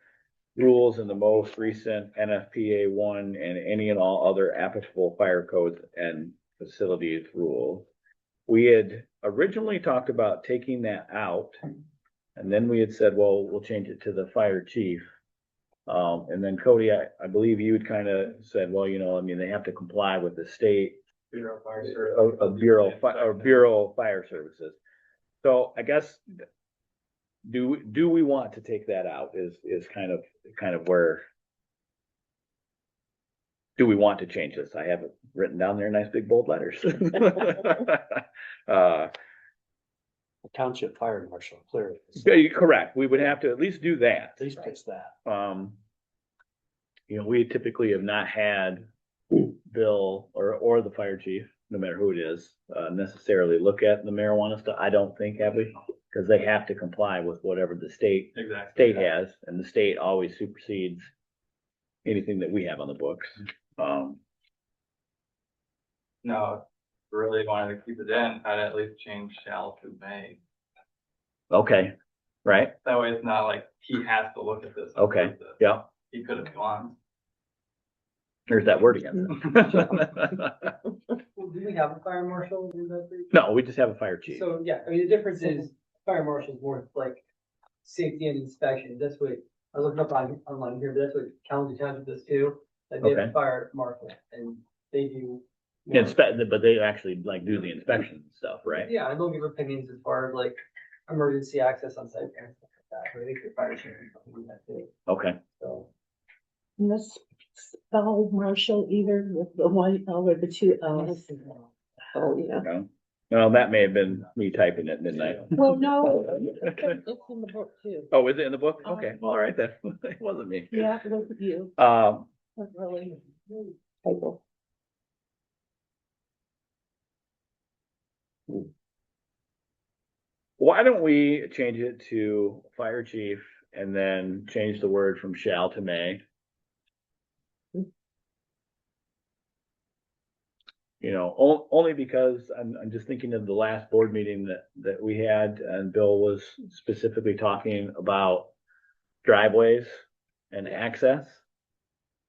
rules in the most recent NFPA 1 and any and all other applicable fire codes and facilities rules. We had originally talked about taking that out, and then we had said, well, we'll change it to the fire chief. And then Cody, I believe you had kind of said, well, I mean, they have to comply with the state Bureau of Fire Services. Bureau of Fire Services. So I guess, do we want to take that out is kind of where, do we want to change this? I have it written down there in nice big bold letters. The township fire marshal, clearly. Correct. We would have to at least do that. At least fix that. We typically have not had Bill or the fire chief, no matter who it is, necessarily look at the marijuana stuff. I don't think, have we? Because they have to comply with whatever the state has, and the state always supersedes anything that we have on the books. No, really wanted to keep it in, I'd at least change shall to may. Okay, right? That way it's not like he has to look at this. Okay, yeah. He could have gone. There's that word again. Well, do we have a fire marshal in that? No, we just have a fire chief. So, yeah, I mean, the difference is fire marshal is more like safety and inspection. That's what I looked up online here, but that's what County Township does too. Like they have Okay. a fire marshal and they do. But they actually like do the inspection and stuff, right? Yeah, and they'll give opinions as far as like emergency access on site and stuff like that. But I think the fire chief is something that too. Okay. So. And this spell Marshall either with the one L or the two L's. Oh, yeah. No, well, that may have been me typing it, didn't I? Well, no, it's in the book too. Oh, is it in the book? Okay, all right then. It wasn't me. Yeah, it was you. Um, That's really typo. why don't we change it to fire chief and then change the word from shall to may? Only because I'm just thinking of the last board meeting that we had, and Bill was specifically talking about driveways and access.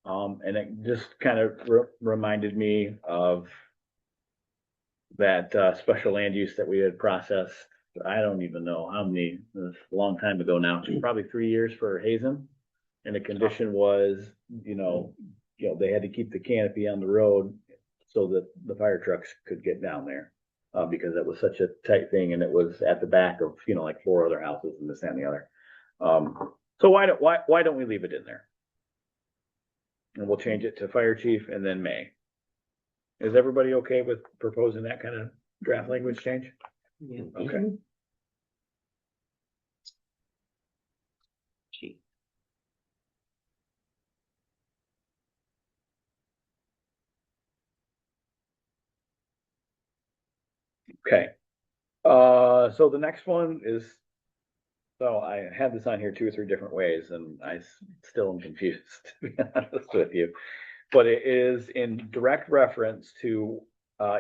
And it just kind of reminded me of that special land use that we had processed. I don't even know how many, it was a long time ago now, probably 3 years for Hazen. And the condition was, they had to keep the canopy on the road so that the fire trucks could get down there. Because it was such a tight thing, and it was at the back of, like 4 other houses and this, that, and the other. So why don't we leave it in there? And we'll change it to fire chief and then may. Is everybody okay with proposing that kind of draft language change? Yeah. Okay. Okay. So the next one is, so I had this on here 2 or 3 different ways, and I still am confused, to be honest with you. But it is in direct reference to,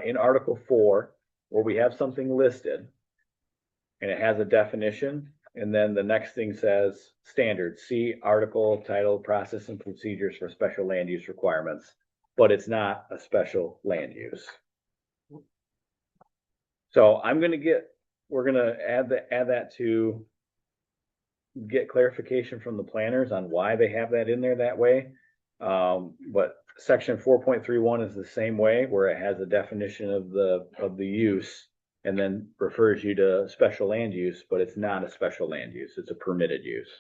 in Article 4, where we have something listed, and it has a definition, and then the next thing says standards, see article, title, process and procedures for special land use requirements, but it's not a special land use. So we're gonna add that to get clarification from the planners on why they have that in there that way. But section 4.31 is the same way, where it has a definition of the use and then refers you to special land use, but it's not a special land use, it's a permitted use.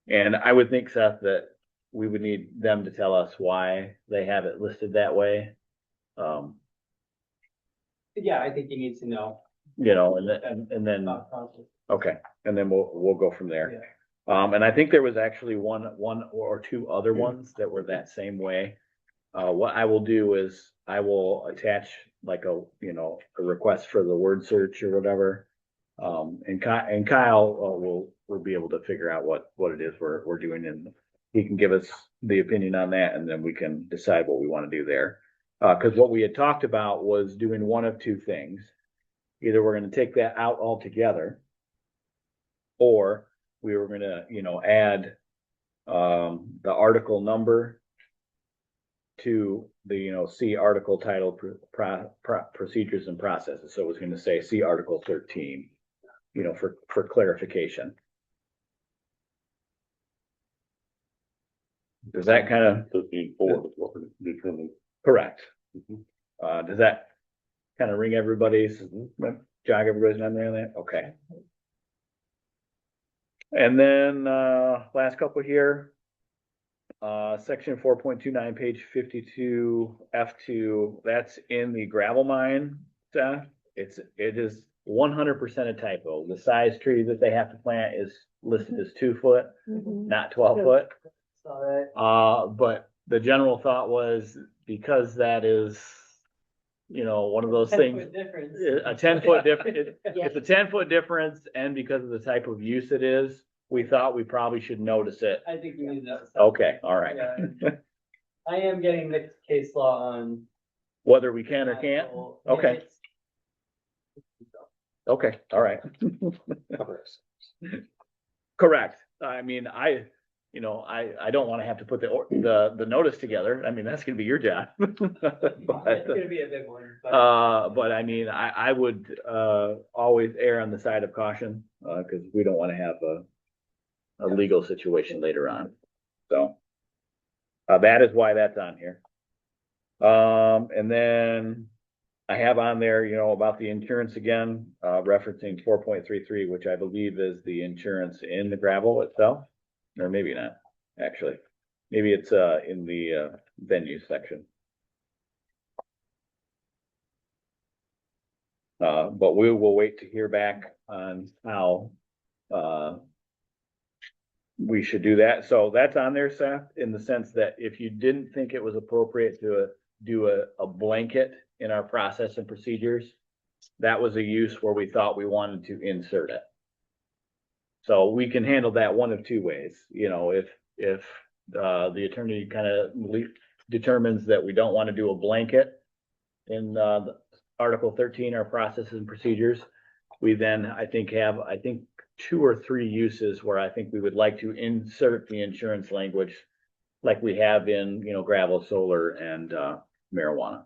And I would think, Seth, that we would need them to tell us why they have it listed that way. Yeah, I think you need to know. And then, thought process. okay, and then we'll go from there. Yeah. And I think there was actually one or 2 other ones that were that same way. What I will do is I will attach like a request for the word search or whatever. And Kyle will be able to figure out what it is we're doing, and he can give us the opinion on that, and then we can decide what we want to do there. Cause what we had talked about was doing one of two things. Either we're gonna take that out altogether. Or we were gonna, add, the article number to the, see article title procedures and processes. So it was gonna say, see Article 13, for clarification. Does that kind of 13.4 is what we're determining. correct? Mhm. Does that kind of ring everybody's, jog everybody's memory on that? Okay. And then, last couple here. Section 4.29, page 52, F2, that's in the gravel mine stuff. It is 100% a typo. The size tree that they have to plant is listed as 2 foot, not 12 foot. Saw that. But the general thought was because that is, one of those things, 10-foot difference. a 10-foot difference, it's a 10-foot difference, and because of the type of use it is, we thought we probably should notice it. I think we need that. Okay, all right. Yeah. I am getting mixed case law on. Whether we can or can't? Yeah, Okay, it's- okay, all right. Correct. I mean, I don't want to have to put the notice together. I mean, that's gonna be your job. It's But, gonna be a big one, but. but I mean, I would, always err on the side of caution, cause we don't want to have a legal situation later on. So, that is why that's on here. And then I have on there, about the insurance again, referencing 4.33, which I believe is the insurance in the gravel itself, or maybe not, actually. Maybe it's, in the, venue section. But we will wait to hear back on how, we should do that. So that's on there, Seth, in the sense that if you didn't think it was appropriate to do a blanket in our process and procedures, that was a use where we thought we wanted to insert it. So we can handle that one of two ways, if the attorney kind of determines that we don't want to do a blanket in, Article 13, our processes and procedures, we then, I think, have 2 or 3 uses where I think we would like to insert the insurance language like we have in, gravel, solar, and, marijuana.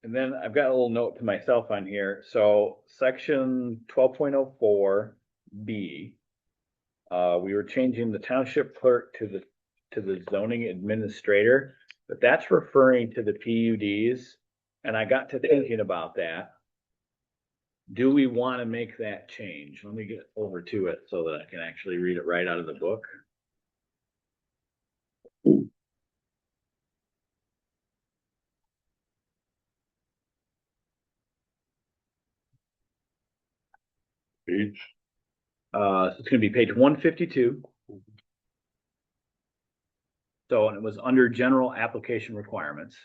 And then I've got a little note to myself on here. So section 12.04B, we were changing the township clerk to the zoning administrator, but that's referring to the PUDs. And I got to thinking about that. Do we want to make that change? Let me get over to it so that I can actually read it right out of the book. Page. So it's gonna be page 152. So, and it was under general application requirements.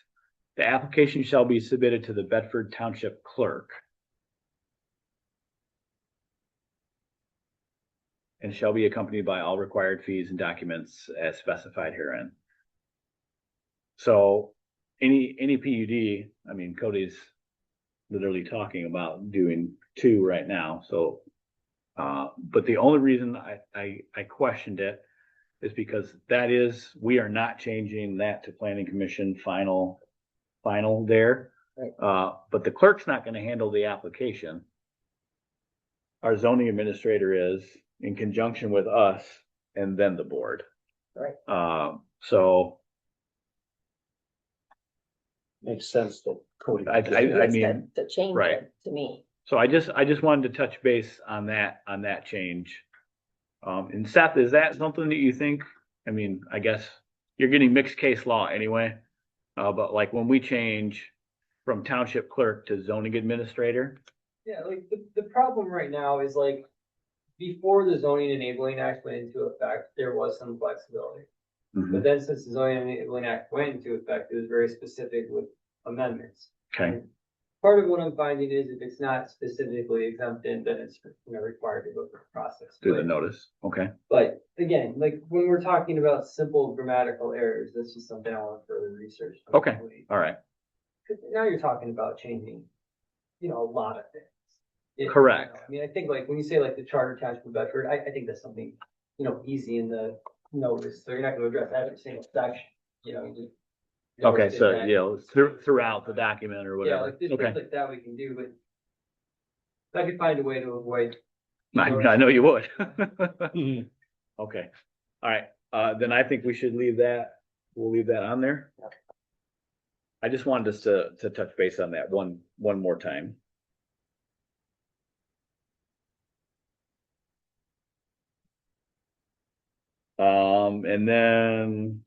The application shall be submitted to the Bedford Township Clerk. And shall be accompanied by all required fees and documents as specified herein. So any PUD, I mean, Cody's literally talking about doing 2 right now, so. But the only reason I questioned it is because we are not changing that to planning commission final there. Right. But the clerk's not gonna handle the application. Our zoning administrator is, in conjunction with us, and then the board. Right. So Makes sense that Cody. I Yes, mean, to change right. it to me. so I just wanted to touch base on that change. And Seth, is that something that you think, I mean, I guess you're getting mixed case law anyway. But like when we change from township clerk to zoning administrator, Yeah, like the problem right now is like, before the zoning enabling act went into effect, there was some flexibility. But then since the zoning enabling act went into effect, it was very specific with amendments. Okay. part of what I'm finding is if it's not specifically exempted, then it's, required to go through the process. through the But- notice, okay? But again, like when we're talking about simple grammatical errors, that's just something I want to further research. Okay. All right, 'Cause now you're talking about changing, a lot of things. Correct. I mean, I think like when you say like the charter township of Bedford, I think that's something, easy in the notice, so you're not gonna address every single section, you just. you okay, always did so, that. throughout the document or Yeah, whatever, like there's okay. things like that we can do, but I could find a way to avoid. I know you would. Okay, all right, then I think we should leave that, we'll leave that on there. I just wanted us to touch base on that one more time. And then,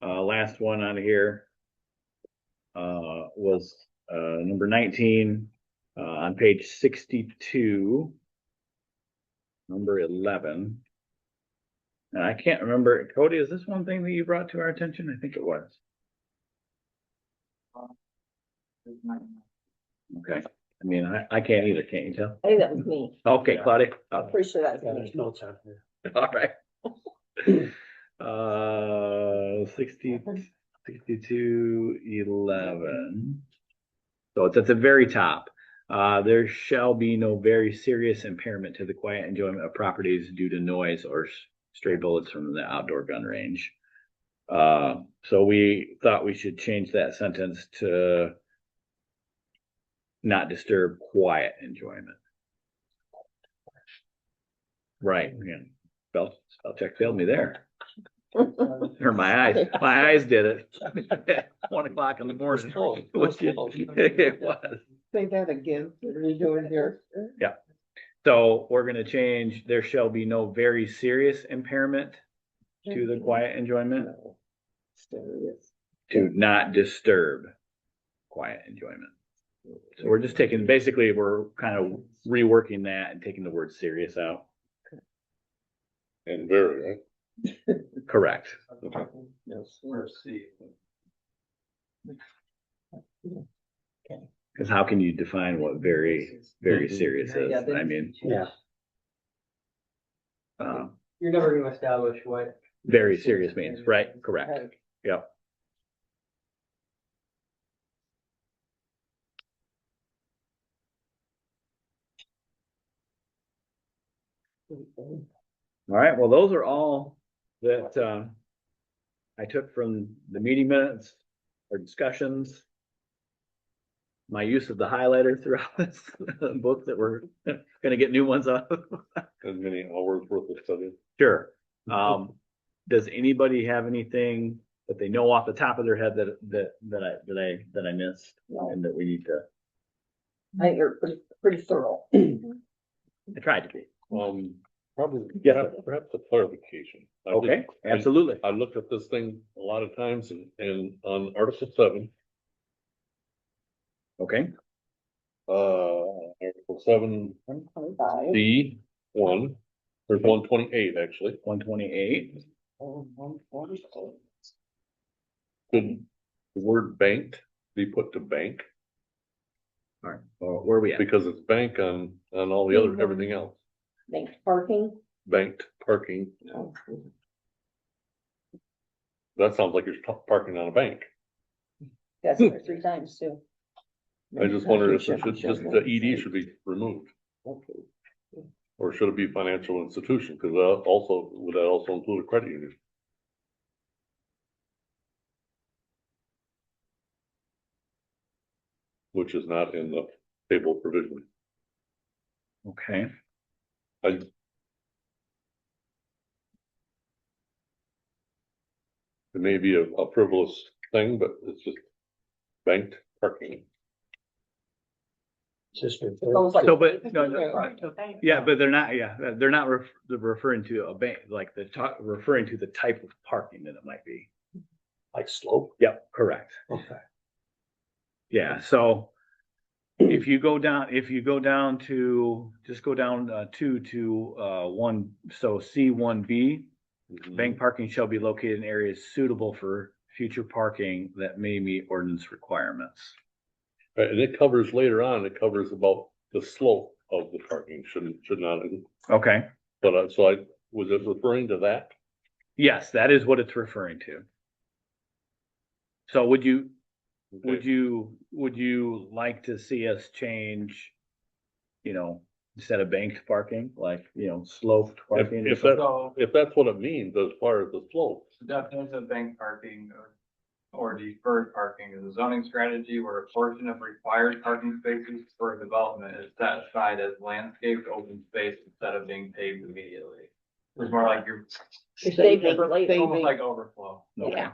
last one on here, was, number 19, on page 62, number 11. And I can't remember, Cody, is this one thing that you brought to our attention? I think it was. Okay, I mean, I can't either, can't you tell? I think that was me. Okay, Claudia, I'm pretty sure that's Yeah, me. there's notes on here. all right. 62, 11. So it's at the very top. There shall be no very serious impairment to the quiet enjoyment of properties due to noise or stray bullets from the outdoor gun range. So we thought we should change that sentence to not disturb quiet enjoyment. Right, yeah. Spell check failed me there. Or my eyes did it. 1 o'clock in the morning. It was. Say that again, what are we doing here? So we're gonna change, there shall be no very serious impairment to the quiet enjoyment, No. Serious. to not disturb quiet enjoyment. So we're just taking, basically, we're kind of reworking that and taking the word serious out. And very, right? Correct. Yes. Because how can you define what very serious is? Yeah, then- I mean, Yeah. You're never gonna establish what. very serious means, right? Correct. Right. Yep. All right, well, those are all that, I took from the meeting minutes or discussions. My use of the highlighter throughout this book that we're gonna get new ones of. As many hours worth of study. Sure. Does anybody have anything that they know off the top of their head that I missed and that we need to, I think you're pretty thorough. I tried to be. Probably, Yeah. perhaps a clarification. I did- Okay, absolutely. I looked at this thing a lot of times and on Article 7, Okay, Article 7, 125. D1, there's 128 actually. 128. Could the word banked be put to bank? All right, where are we at? Because it's bank on all the other, everything else. Thanks, parking. Banked parking, that sounds like you're parking on a bank. That's there 3 times too. I just wondered if it should, just the ED should be removed. Okay. Or should it be financial institution? Because would that also include a credit union? Which is not in the table provision. Okay, It may be a frivolous thing, but it's just banked parking. Sounds like- so, but, no, yeah, but they're not referring to a bank, like referring to the type of parking that it might be. Like slope. Yep, correct. Okay. Yeah, so if you go down to, just go down, 2 to, 1, so C1B, bank parking shall be located in areas suitable for future parking that may meet ordinance requirements. Right, and it covers later on, it covers about the slope of the parking, should not, Okay. but so I, was it referring to that? Yes, that is what it's referring to. So would you like to see us change, instead of banked parking, like, sloped parking? If that's what it means as far as the slope. The definition of bank parking or deferred parking is a zoning strategy where a portion of required parking spaces for development is set aside as landscaped open space instead of being paved immediately. It's more like you're Saving for later. almost like overflow. Okay.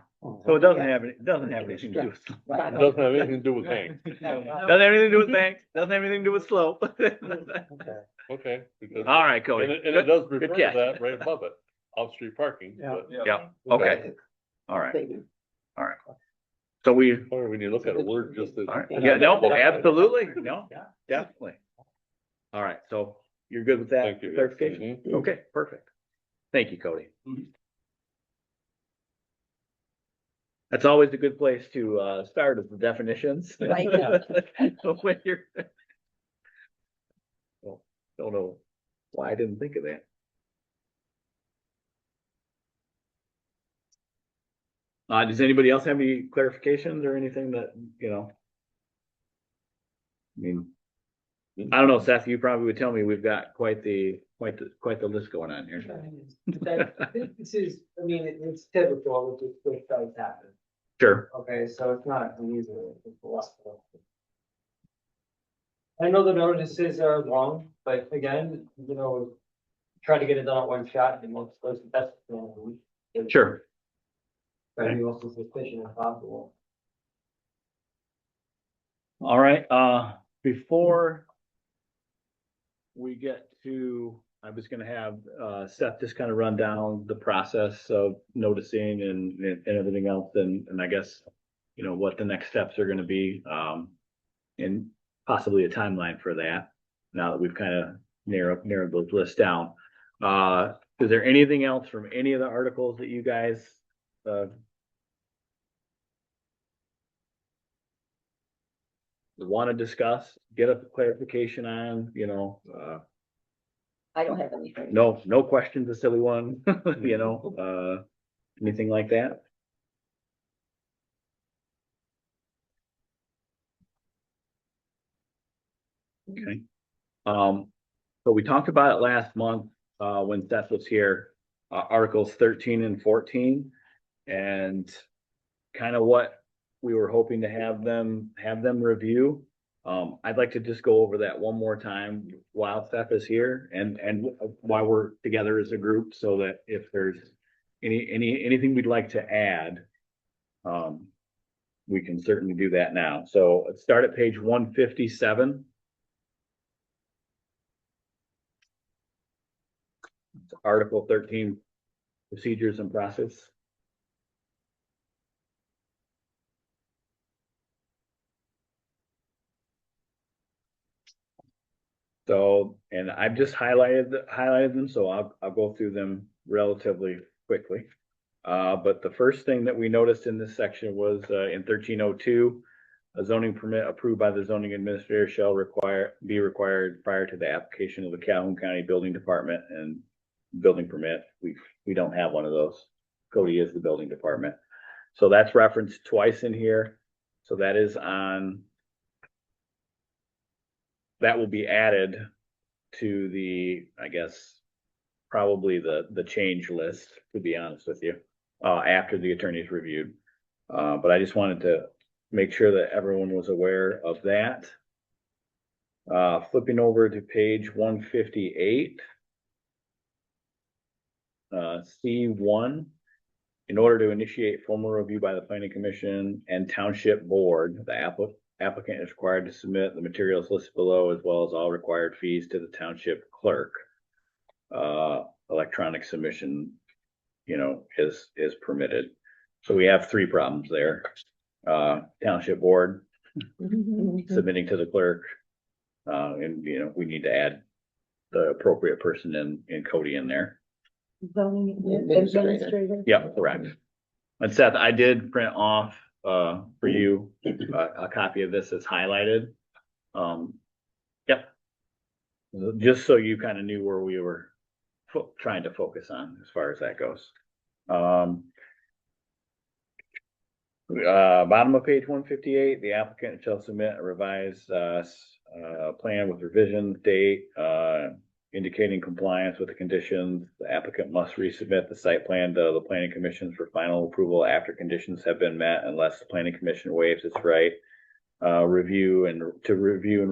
So it doesn't have anything to do with. It doesn't have anything to do with bank. Doesn't have anything to do with banks, doesn't have anything to do with slope. Okay. Okay. Because- All right, Cody. And it does Good refer to catch. that right above it, off-street parking. Yeah. but- Yeah, okay, all right, all right. So Or we need to look at a word just to. all right, yeah, no, absolutely, no, Yeah. definitely. All right, so you're good with that Thank you. clarification? Mhm. Okay, perfect. Thank you, Cody. Mhm. That's always a good place to start with the definitions. Right. When you're. Well, don't know why I didn't think of that. Does anybody else have any clarifications or anything that, I mean, I don't know, Seth, you probably would tell me we've got quite the list going on here. I think this is, I mean, it's typical, it just does happen. Sure, Okay, so it's not unusual. It's a lot. I know the notices are long, but again, try to get it done at one shot and most of the best. sure. Try to be most as efficient as possible. All right, before we get to, I was gonna have, Seth just kind of run down the process of noticing and everything else, and I guess, what the next steps are gonna be, and possibly a timeline for that, now that we've kind of narrowed those lists down. Is there anything else from any of the articles that you guys, want to discuss, get a clarification on, I don't have anything. no questions, a silly one, anything like that? Okay. So we talked about it last month, when Seth was here, Articles 13 and 14, and kind of what we were hoping to have them review. I'd like to just go over that one more time while Seth is here and while we're together as a group, so that if there's anything we'd like to add, we can certainly do that now. So let's start at page 157. Article 13, procedures and process. So, and I've just highlighted them, so I'll go through them relatively quickly. But the first thing that we noticed in this section was, in 1302, a zoning permit approved by the zoning administrator shall be required prior to the application of the Calhoun County Building Department and building permit. We don't have one of those. Cody is the building department. So that's referenced twice in here. So that is on, that will be added to the, I guess, probably the change list, to be honest with you, after the attorney's reviewed. But I just wanted to make sure that everyone was aware of that. Flipping over to page 158. C1, in order to initiate formal review by the planning commission and township board, the applicant is required to submit the materials listed below, as well as all required fees to the township clerk. Electronic submission, is permitted. So we have three problems there. Township board submitting to the clerk, and we need to add the appropriate person in Cody in there. Zoning Administrator. administrator. Yep, correct. And Seth, I did print off for you, a copy of this is highlighted. Yep. Just so you kind of knew where we were trying to focus on as far as that goes. Bottom of page 158, the applicant shall submit a revised, plan with revision date, indicating compliance with the conditions. The applicant must resubmit the site plan to the planning commission for final approval after conditions have been met, unless the planning commission waives its right. Review and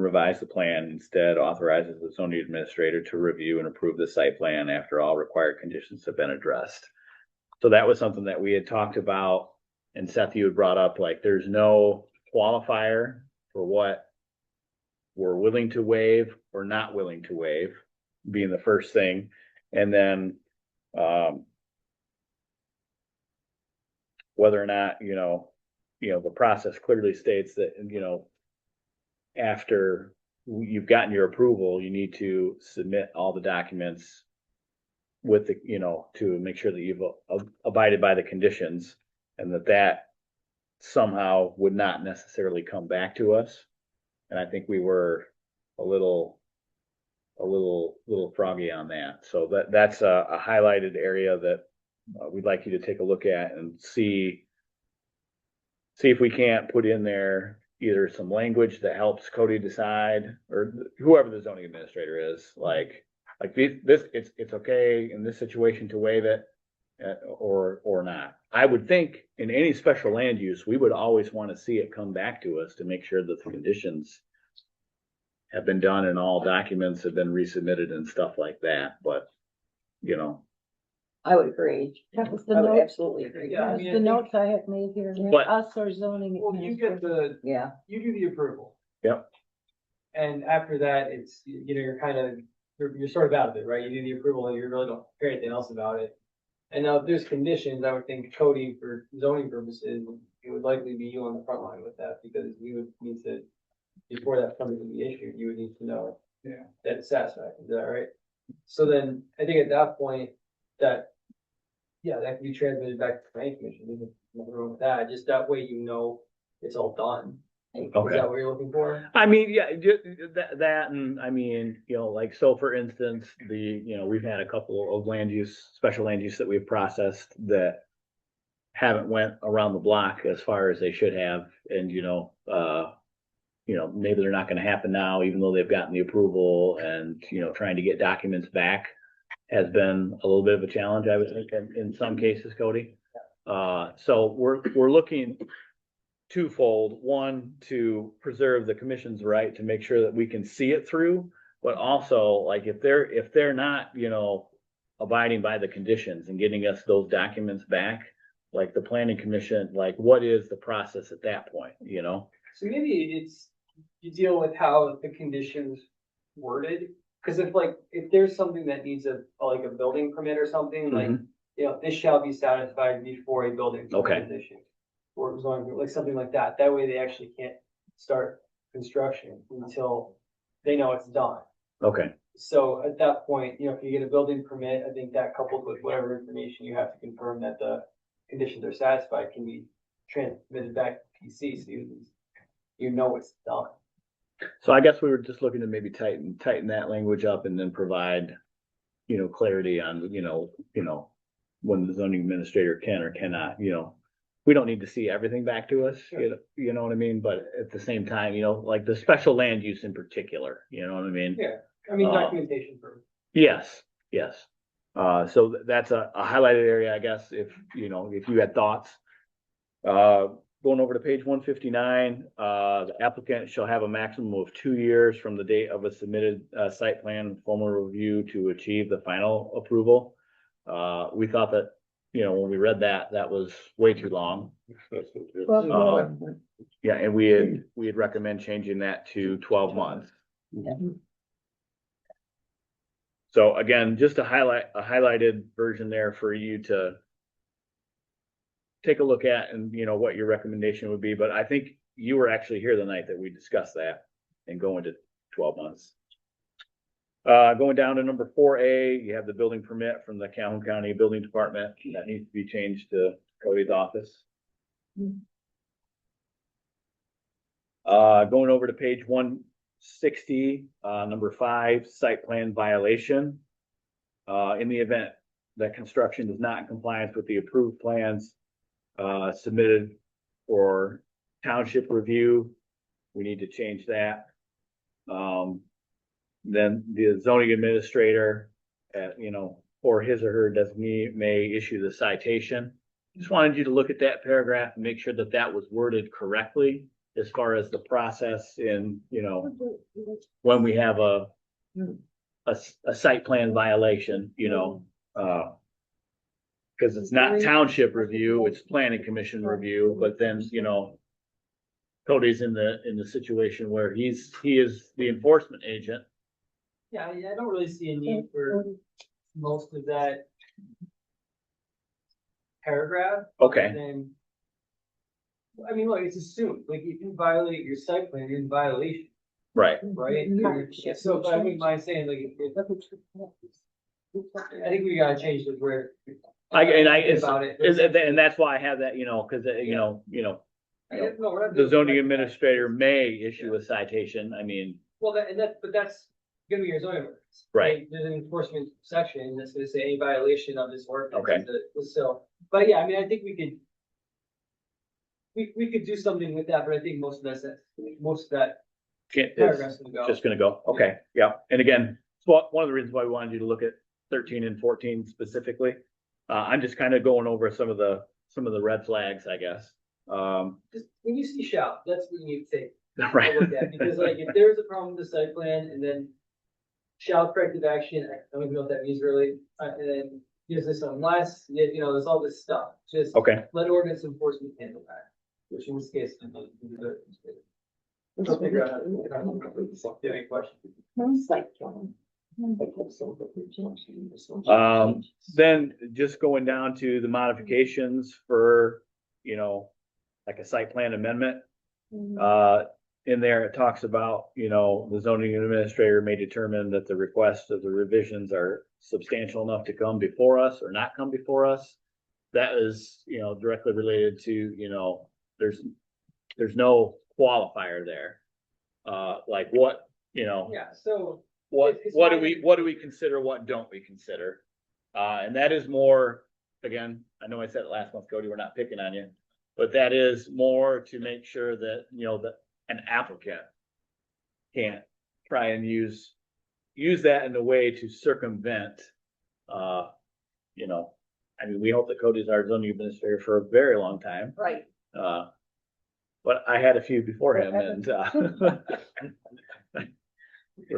revise the plan. Instead, authorizes the zoning administrator to review and approve the site plan after all required conditions have been addressed. So that was something that we had talked about, and Seth, you had brought up, like, there's no qualifier for what we're willing to waive or not willing to waive, being the first thing. And then, whether or not, the process clearly states that, after you've gotten your approval, you need to submit all the documents with the, to make sure that you've abided by the conditions, and that somehow would not necessarily come back to us. And I think we were a little froggy on that. So that's a highlighted area that we'd like you to take a look at and see if we can't put in there either some language that helps Cody decide, or whoever the zoning administrator is, like this, it's okay in this situation to waive it, or not. I would think in any special land use, we would always want to see it come back to us to make sure that the conditions have been done and all documents have been resubmitted and stuff like that. But, I would agree. That was the I would note, absolutely agree. Yeah, I that was mean, the I think- notes I had made here, But- us or zoning. Well, you get administrator. Yeah, you do the approval. Yep. And after that, it's, you're kind of, you're sort of out of it, right? You do the approval and you really don't care anything else about it. And now if there's conditions, I would think Cody, for zoning purposes, it would likely be you on the front line with that, because you would need to, before that comes to be issued, you would need to know that it's satisfied. Is that right? So then I think at that point that, that can be transmitted back to the planning commission. There's nothing wrong with that. Just that way, it's all done. Is Okay. that what you're looking for? I mean, yeah, that, and I mean, like, so for instance, we've had a couple of special land use that we've processed that haven't went around the block as far as they should have. And, maybe they're not going to happen now, even though they've gotten the approval, and, trying to get documents back has been a little bit of a challenge, I would think, in some cases, Cody. So we're looking twofold. One, to preserve the commission's right to make sure that we can see it through, but also, like, if they're not, abiding by the conditions and getting us those documents back, like, the planning commission, like, what is the process at that point, So maybe you deal with how the conditions worded, because if there's something that needs a building permit or something, like, this shall be satisfied before a building permit is issued. Or zoning, like something like that. That way they actually can't start construction until they know it's done. Okay. So at that point, if you get a building permit, I think that coupled with whatever information you have to confirm that the conditions are satisfied can be transmitted back to PC, so it's done. So I guess we were just looking to maybe tighten that language up, and then provide, clarity on, when the zoning administrator can or cannot, we don't need to see everything back to us, Sure. you know what I mean? But at the same time, like the special land use in particular, you know what I mean? Yeah, I mean, documentation for. Yes. So that's a highlighted area, I guess, if you had thoughts. Going over to page 159, the applicant shall have a maximum of 2 years from the date of a submitted site plan formal review to achieve the final approval. We thought that, when we read that was way too long. Yeah, and we had recommend changing that to 12 months. Yeah. So again, just a highlighted version there for you to take a look at, and what your recommendation would be. But I think you were actually here the night that we discussed that and going to 12 months. Going down to number 4A, you have the building permit from the Calhoun County Building Department. That needs to be changed to Cody's office. Going over to page 160, number 5, site plan violation. In the event that construction is not in compliance with the approved plans, submitted for township review, we need to change that. Then the zoning administrator, or his or her designee may issue the citation. Just wanted you to look at that paragraph and make sure that that was worded correctly as far as the process in, when we have a site plan violation, because it's not township review, it's planning commission review, but then, Cody's in the situation where he is the enforcement agent. Yeah, I don't really see a need for most of that paragraph. Okay. And then, I mean, look, it's assumed, like, if you violate your site plan, you're in violation, Right. right? So, but I wouldn't mind saying, like, I think we gotta change the word. About it. And that's why I have that, because, No, we're not the doing zoning it. administrator may issue a citation. I mean, Well, but that's gonna be your zoning ordinance. Right. There's an enforcement section that's gonna say any violation of this ordinance. Okay. So, but yeah, I mean, I think we could do something with that, but I think most of that it's paragraph's gonna go. just gonna go. Okay, yeah. And again, so one of the reasons why we wanted you to look at 13 and 14 specifically. I'm just kind of going over some of the red flags, I guess. Just when you see shall, that's what you need to take. Right. A look at, because like if there's a problem with the site plan and then shall corrective action, I don't even know what that means really, and then gives us unless, there's all this stuff. Just Okay. let ordinance enforcement handle that, which in this case. I'll figure out how to- if you have any questions. Then just going down to the modifications for, like a site plan amendment. In there, it talks about, the zoning administrator may determine that the request of the revisions are substantial enough to come before us or not come before us. That is, directly related to, there's no qualifier there. Like what, Yeah, so. what It's what not- do we consider, what don't we consider? And that is more, again, I know I said it last month, Cody, we're not picking on you, but that is more to make sure that, that an applicant can't try and use that in a way to circumvent, I mean, we hope that Cody's our zoning administrator for a very long time. Right. But I had a few before him and, They're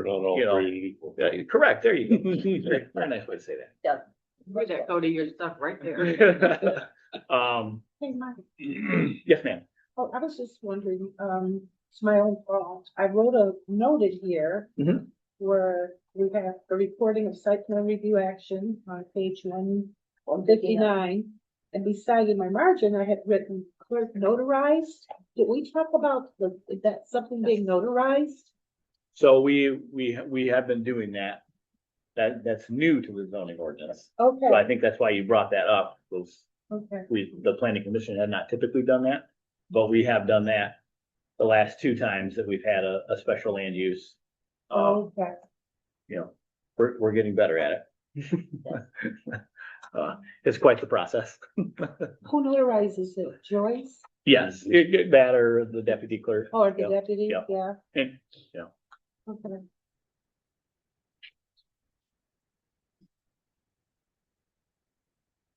not all You know, created equal. yeah, correct, there you go. Very nice way to say that. Where's that go to your stuff right there? Hey, Mike. Yes, ma'am. Oh, I was just wondering, it's my own fault. I wrote a note in here Mhm. where we have the recording of site plan review action on page 159. And beside in my margin, I had written clerk notarized. Did we talk about that something being notarized? So we have been doing that. That's new to the zoning ordinance. So Okay, I think that's why you brought that up, was okay. the planning commission had not typically done that, but we have done that the last 2 times that we've had a special land use. Okay. We're getting better at it. It's quite the process. Who notarizes it? Joyce Yes, that or the deputy clerk. or the Yep, deputy? yep. Yeah, And, okay.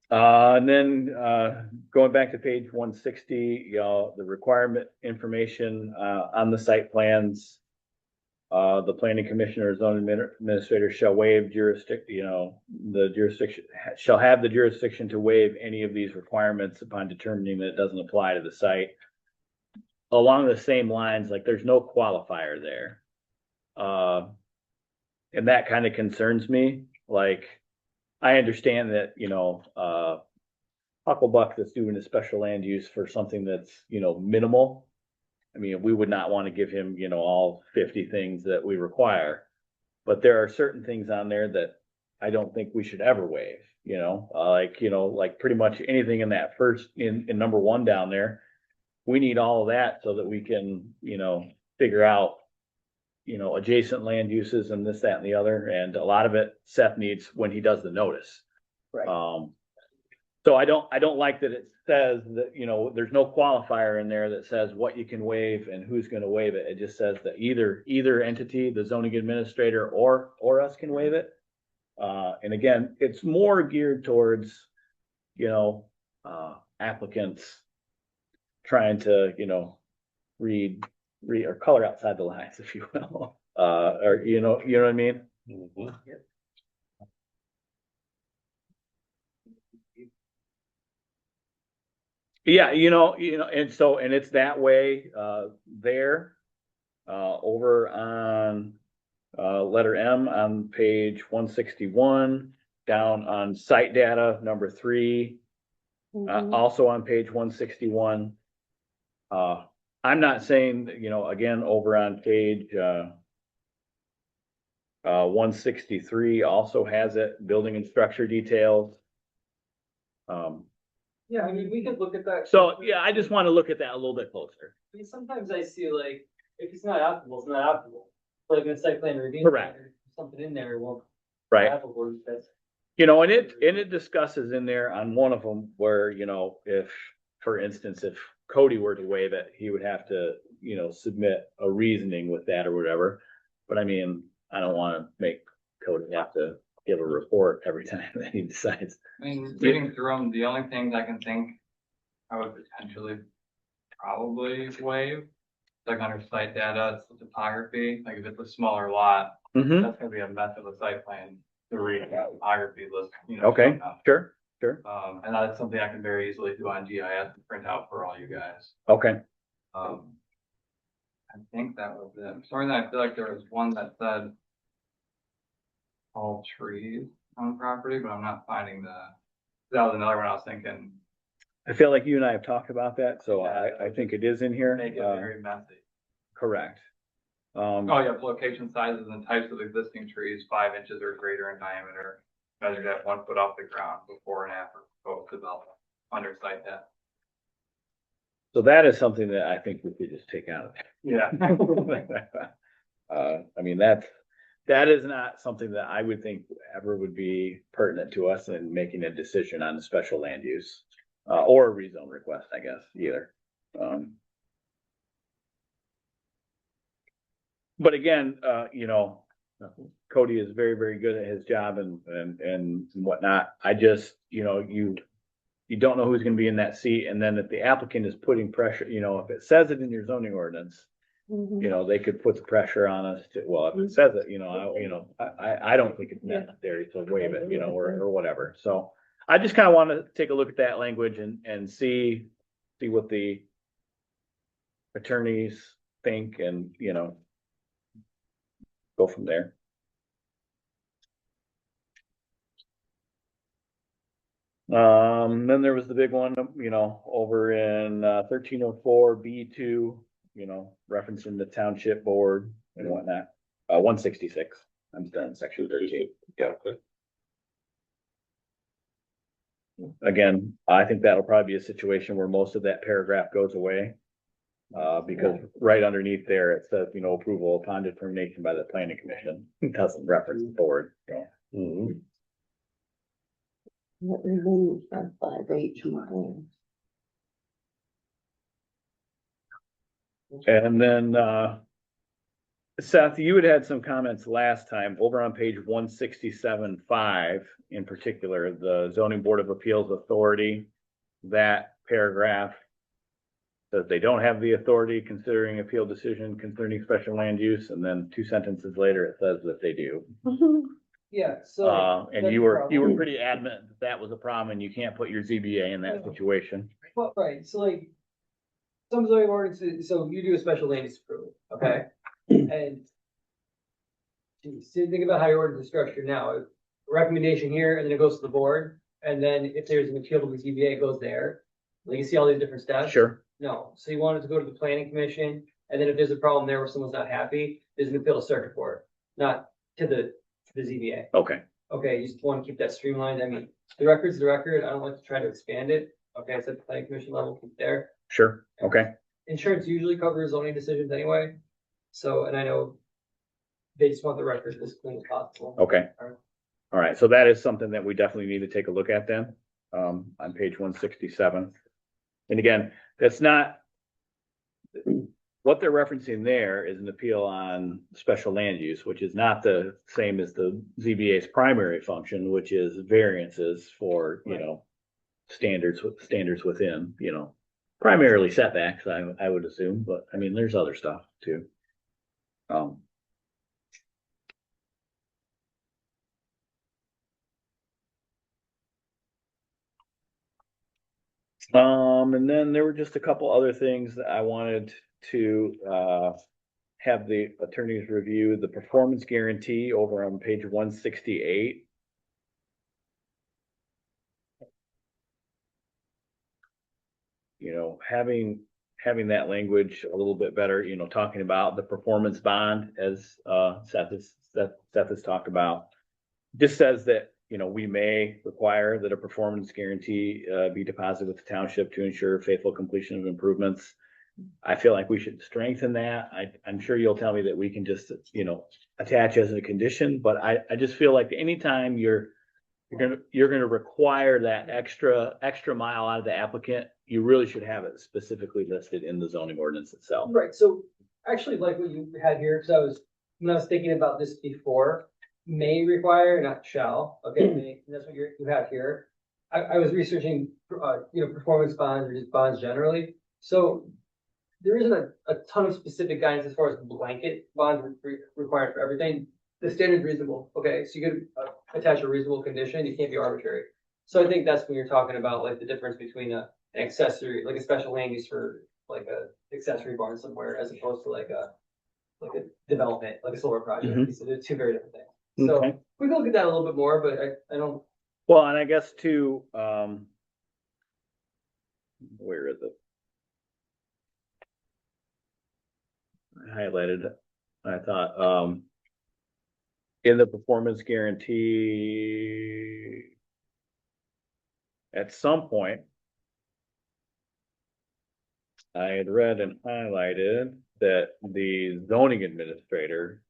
and then, going back to page 160, the requirement information, on the site plans. The planning commissioner or zoning administrator shall waive jurisdiction, the jurisdiction shall have the jurisdiction to waive any of these requirements upon determining that it doesn't apply to the site. Along the same lines, like there's no qualifier there. And that kind of concerns me, like, I understand that, Hucklebuck that's doing a special land use for something that's, minimal. I mean, we would not want to give him, all 50 things that we require. But there are certain things on there that I don't think we should ever waive, like pretty much anything in that first, in number 1 down there. we need all of that so that we can, figure out, adjacent land uses and this, that, and the other. And a lot of it Seth needs when he does the notice. Right. So I don't like that it says that, there's no qualifier in there that says what you can waive and who's gonna waive it. It just says that either entity, the zoning administrator or us can waive it. And again, it's more geared towards, applicants trying to, read or color outside the lines, if you will. Or, you know what I mean? Mhm. Yeah, and it's that way, there, over on, letter M on page 161, down on site data number 3, also on page 161. I'm not saying, again, over on page, 163 also has it, building and structure details. Yeah, I mean, we could look at that. So, yeah, I just want to look at that a little bit closer. I mean, sometimes I see like, if it's not applicable, it's not applicable. Like in site plan review. Correct. Something in there, well. Right. Applicable, that's. And it discusses in there on one of them where, if, for instance, if Cody were to waive it, he would have to, submit a reasoning with that or whatever. But I mean, I don't want to make Cody have to give a report every time that he decides. I mean, reading through them, the only things I can think I would potentially probably waive, like under site data, it's the topography, like if it's a smaller lot, Mm-hmm. that's gonna be a mess of a site plan to read that topography list, Okay, somehow. sure. And that's something I can very easily do on GIS and print out for all you guys. Okay. I think that was it. For some reason, I feel like there was one that said all trees on property, but I'm not finding that was another one I was thinking, I feel like you and I have talked about that, so Yeah. I think it is in here. make it very messy. Correct. Oh, you have location sizes and types of existing trees, 5 inches or greater in diameter, measured at 1 foot off the ground before and after proposed development, under site depth. So that is something that I think we could just take out of Yeah. there. I mean, that is not something that I would think ever would be pertinent to us in making a decision on a special land use, or a rezone request, I guess, either. But again, Cody is very, very good at his job and whatnot. I just, you don't know who's gonna be in that seat, and then if the applicant is putting pressure, if it says it in your zoning ordinance, they could put the pressure on us to, well, if it says it, I don't think it's necessary to waive it, or whatever. So I just kind of want to take a look at that language and see what the attorneys think and, go from there. Then there was the big one, over in 1304 B2, referencing the township board and whatnot. 166. I'm done, section 13. Yeah, okay. Again, I think that'll probably be a situation where most of that paragraph goes away. Because right underneath there, it says, approval upon determination by the planning commission. It doesn't reference the board. So. Mhm. Removed from 5H1. And then, Seth, you had some comments last time over on page 167.5 in particular, the zoning board of appeals authority. That paragraph says they don't have the authority considering appeal decision concerning special land use. And then 2 sentences later, it says that they do. Yeah, so. And that's you the were problem. pretty adamant that that was a problem and you can't put your ZBA in that situation. Well, right, so like, some zoning ordinances, so you do a special land use approval, okay? And so think about how your ordinance is structured now, a recommendation here, and then it goes to the board, and then if there's an appeal to the ZBA, it goes there. Like, you see all these different steps? Sure. No, so you want it to go to the planning commission, and then if there's a problem there where someone's not happy, there's an appeal to circuit court, not to the ZBA. Okay. Okay, you just want to keep that streamlined. I mean, the record's the record. I don't like to try to expand it. Okay, it's at the planning commission level, keep there. Sure, okay, Insurance usually covers zoning decisions anyway, so, and I know they just want the record as clean as possible. okay. All right, so that is something that we definitely need to take a look at then, on page 167. And again, that's not, what they're referencing there is an appeal on special land use, which is not the same as the ZBA's primary function, which is variances for, you know, standards within, you know, primarily setbacks, I would assume, but I mean, there's other stuff too. And then there were just a couple other things that I wanted to, have the attorneys review the performance guarantee over on page 168. You know, having that language a little bit better, you know, talking about the performance bond as Seth has talked about. Just says that, you know, we may require that a performance guarantee be deposited with the township to ensure faithful completion of improvements. I feel like we should strengthen that. I'm sure you'll tell me that we can just, you know, attach as a condition, but I just feel like anytime you're gonna require that extra mile out of the applicant, you really should have it specifically listed in the zoning ordinance itself. Right, so actually like what you had here, because when I was thinking about this before, may require, not shall, okay, may, and that's what you have here. I was researching, you know, performance bonds or just bonds generally, so there isn't a ton of specific guidance as far as blanket bonds required for everything. The standard's reasonable, okay, so you could attach a reasonable condition, you can't be arbitrary. So I think that's when you're talking about like the difference between an accessory, like a special land use for like a accessory barn somewhere, as opposed to like a development, like a solar project. Mhm. So they're two very different things. So Okay. we can look at that a little bit more, but I don't. Well, and I guess too, where is it? I highlighted it. I thought, in the performance guarantee, at some point, I had read and highlighted that the zoning administrator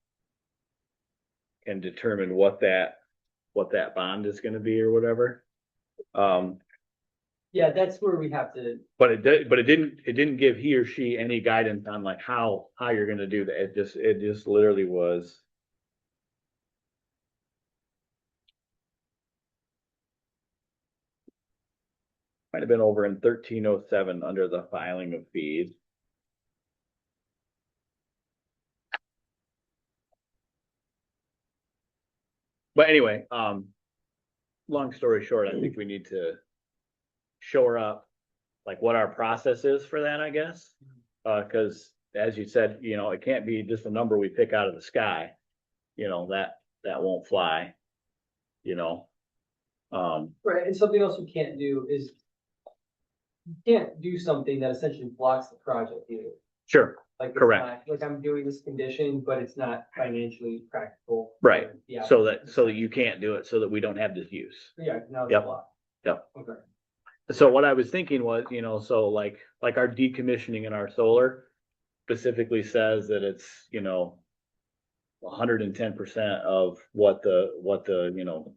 can determine what that bond is gonna be or whatever. Yeah, that's where we have to. But it didn't give he or she any guidance on like how you're gonna do that. It just literally was. Might have been over in 1307 under the filing of fees. But anyway, long story short, I think we need to shore up like what our process is for that, I guess. Cause as you said, you know, it can't be just a number we pick out of the sky. You know, that won't fly, you know. Right, and something else we can't do is you can't do something that essentially blocks the project either. Sure, Like it's correct. not- Like I'm doing this condition, but it's not financially practical. Right. Yeah. So that you can't do it so that we don't have this use. Yeah, now it's Yep. blocked. Yep. Okay. So what I was thinking was, you know, so like our decommissioning in our solar specifically says that it's, you know, 110% of what the, you know,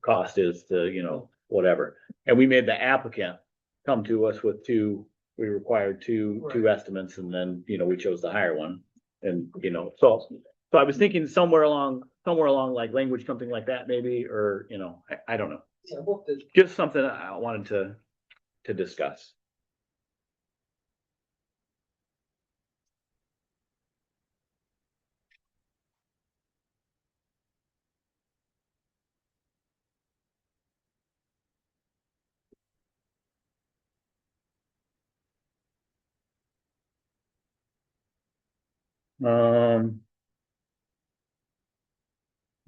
cost is to, you know, whatever. And we made the applicant come to us with we required two estimates, and then, you know, we chose the higher one. And, you know, so I was thinking somewhere along like language, something like that maybe, or, you know, I don't know. Yeah, we'll have to- Just something I wanted to discuss.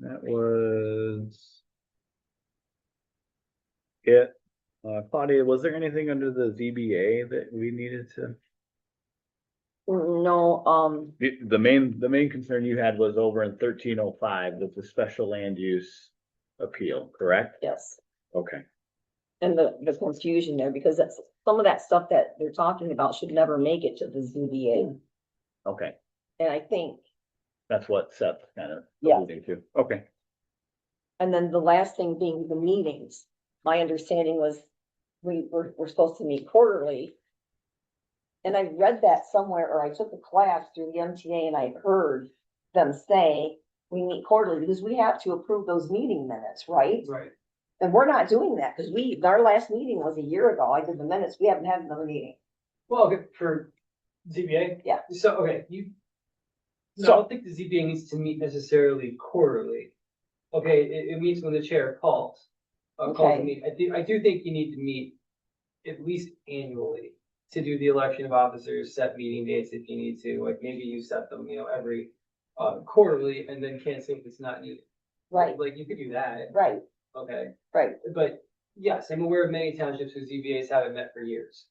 That was it. Claudia, was there anything under the ZBA that we needed to? No, The main concern you had was over in 1305 with the special land use appeal, correct? yes. Okay. and the confusion there, because that's, some of that stuff that they're talking about should never make it to the ZBA. Okay, And I think, that's what Seth kind of Yeah. alluding to. Okay. and then the last thing being the meetings. My understanding was we're supposed to meet quarterly. And I read that somewhere, or I took a class through the MTA and I heard them say, we meet quarterly because we have to approve those meeting minutes, right? Right. And we're not doing that because our last meeting was a year ago. I did the minutes. We haven't had another meeting. Well, okay, for ZBA? Yeah. So, okay, no, I So- don't think the ZBA needs to meet necessarily quarterly. Okay, it meets when the chair calls. Calls Okay. a meeting. I do think you need to meet at least annually to do the election of officers, set meeting dates if you need to, like maybe you set them, every quarterly and then cancel if it's not needed. Right, Like you could do that, right, okay, right. but yes, I'm aware of many townships whose ZBAs haven't met for years.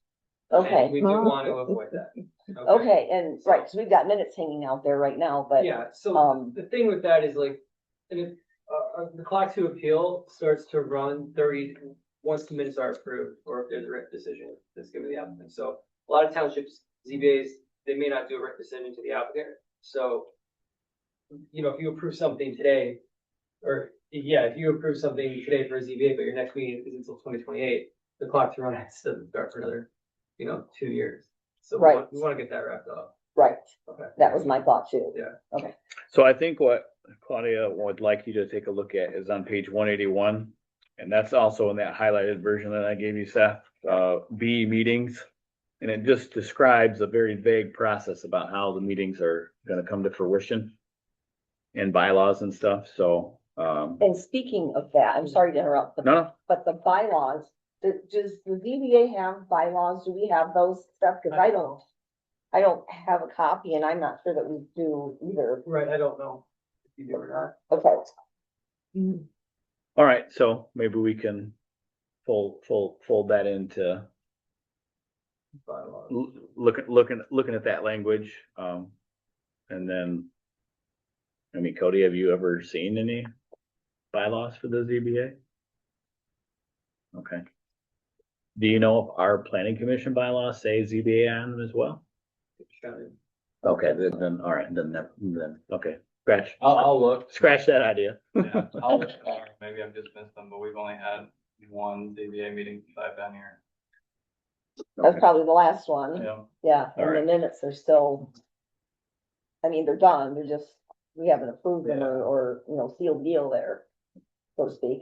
Okay. And we do want to avoid that. Okay, and right, because we've got minutes hanging out there right now, but Yeah, so um, the thing with that is like, and if, the clock to appeal starts to run once the minutes are approved, or if there's a written decision that's given to the applicant. So a lot of townships, ZBAs, they may not do a written decision to the applicant. So, if you approve something today, if you approve something today for a ZBA, but your next meeting is until 2028, the clock to run has to start for another, 2 years. So Right. we want to get that wrapped up. right, Okay. that was my thought too. Yeah. So I think what Claudia would like you to take a look at is on page 181. And that's also in that highlighted version that I gave you, Seth, B meetings. And it just describes a very vague process about how the meetings are gonna come to fruition. And bylaws and stuff, so, And speaking of that, I'm sorry to interrupt, no, but the bylaws, does the ZBA have bylaws? Do we have those stuff? Cause I don't have a copy and I'm not sure that we do either. Right, I don't know if you do or not. Okay. all right, so maybe we can fold that into Bylaws. looking at that language, and then, I mean, Cody, have you ever seen any bylaws for the ZBA? Okay. Do you know if our planning commission bylaws say ZBA on them as well? Okay, then, all right, then, okay, I'll look. scratch that idea. Yeah, I'll look. Maybe I've just missed them, but we've only had one ZBA meeting since I've been here. That's Okay. probably the last one. Yeah. Yeah, and the Alright. minutes are still, I mean, they're done. They're just, we haven't approved them or, sealed deal there, so to speak.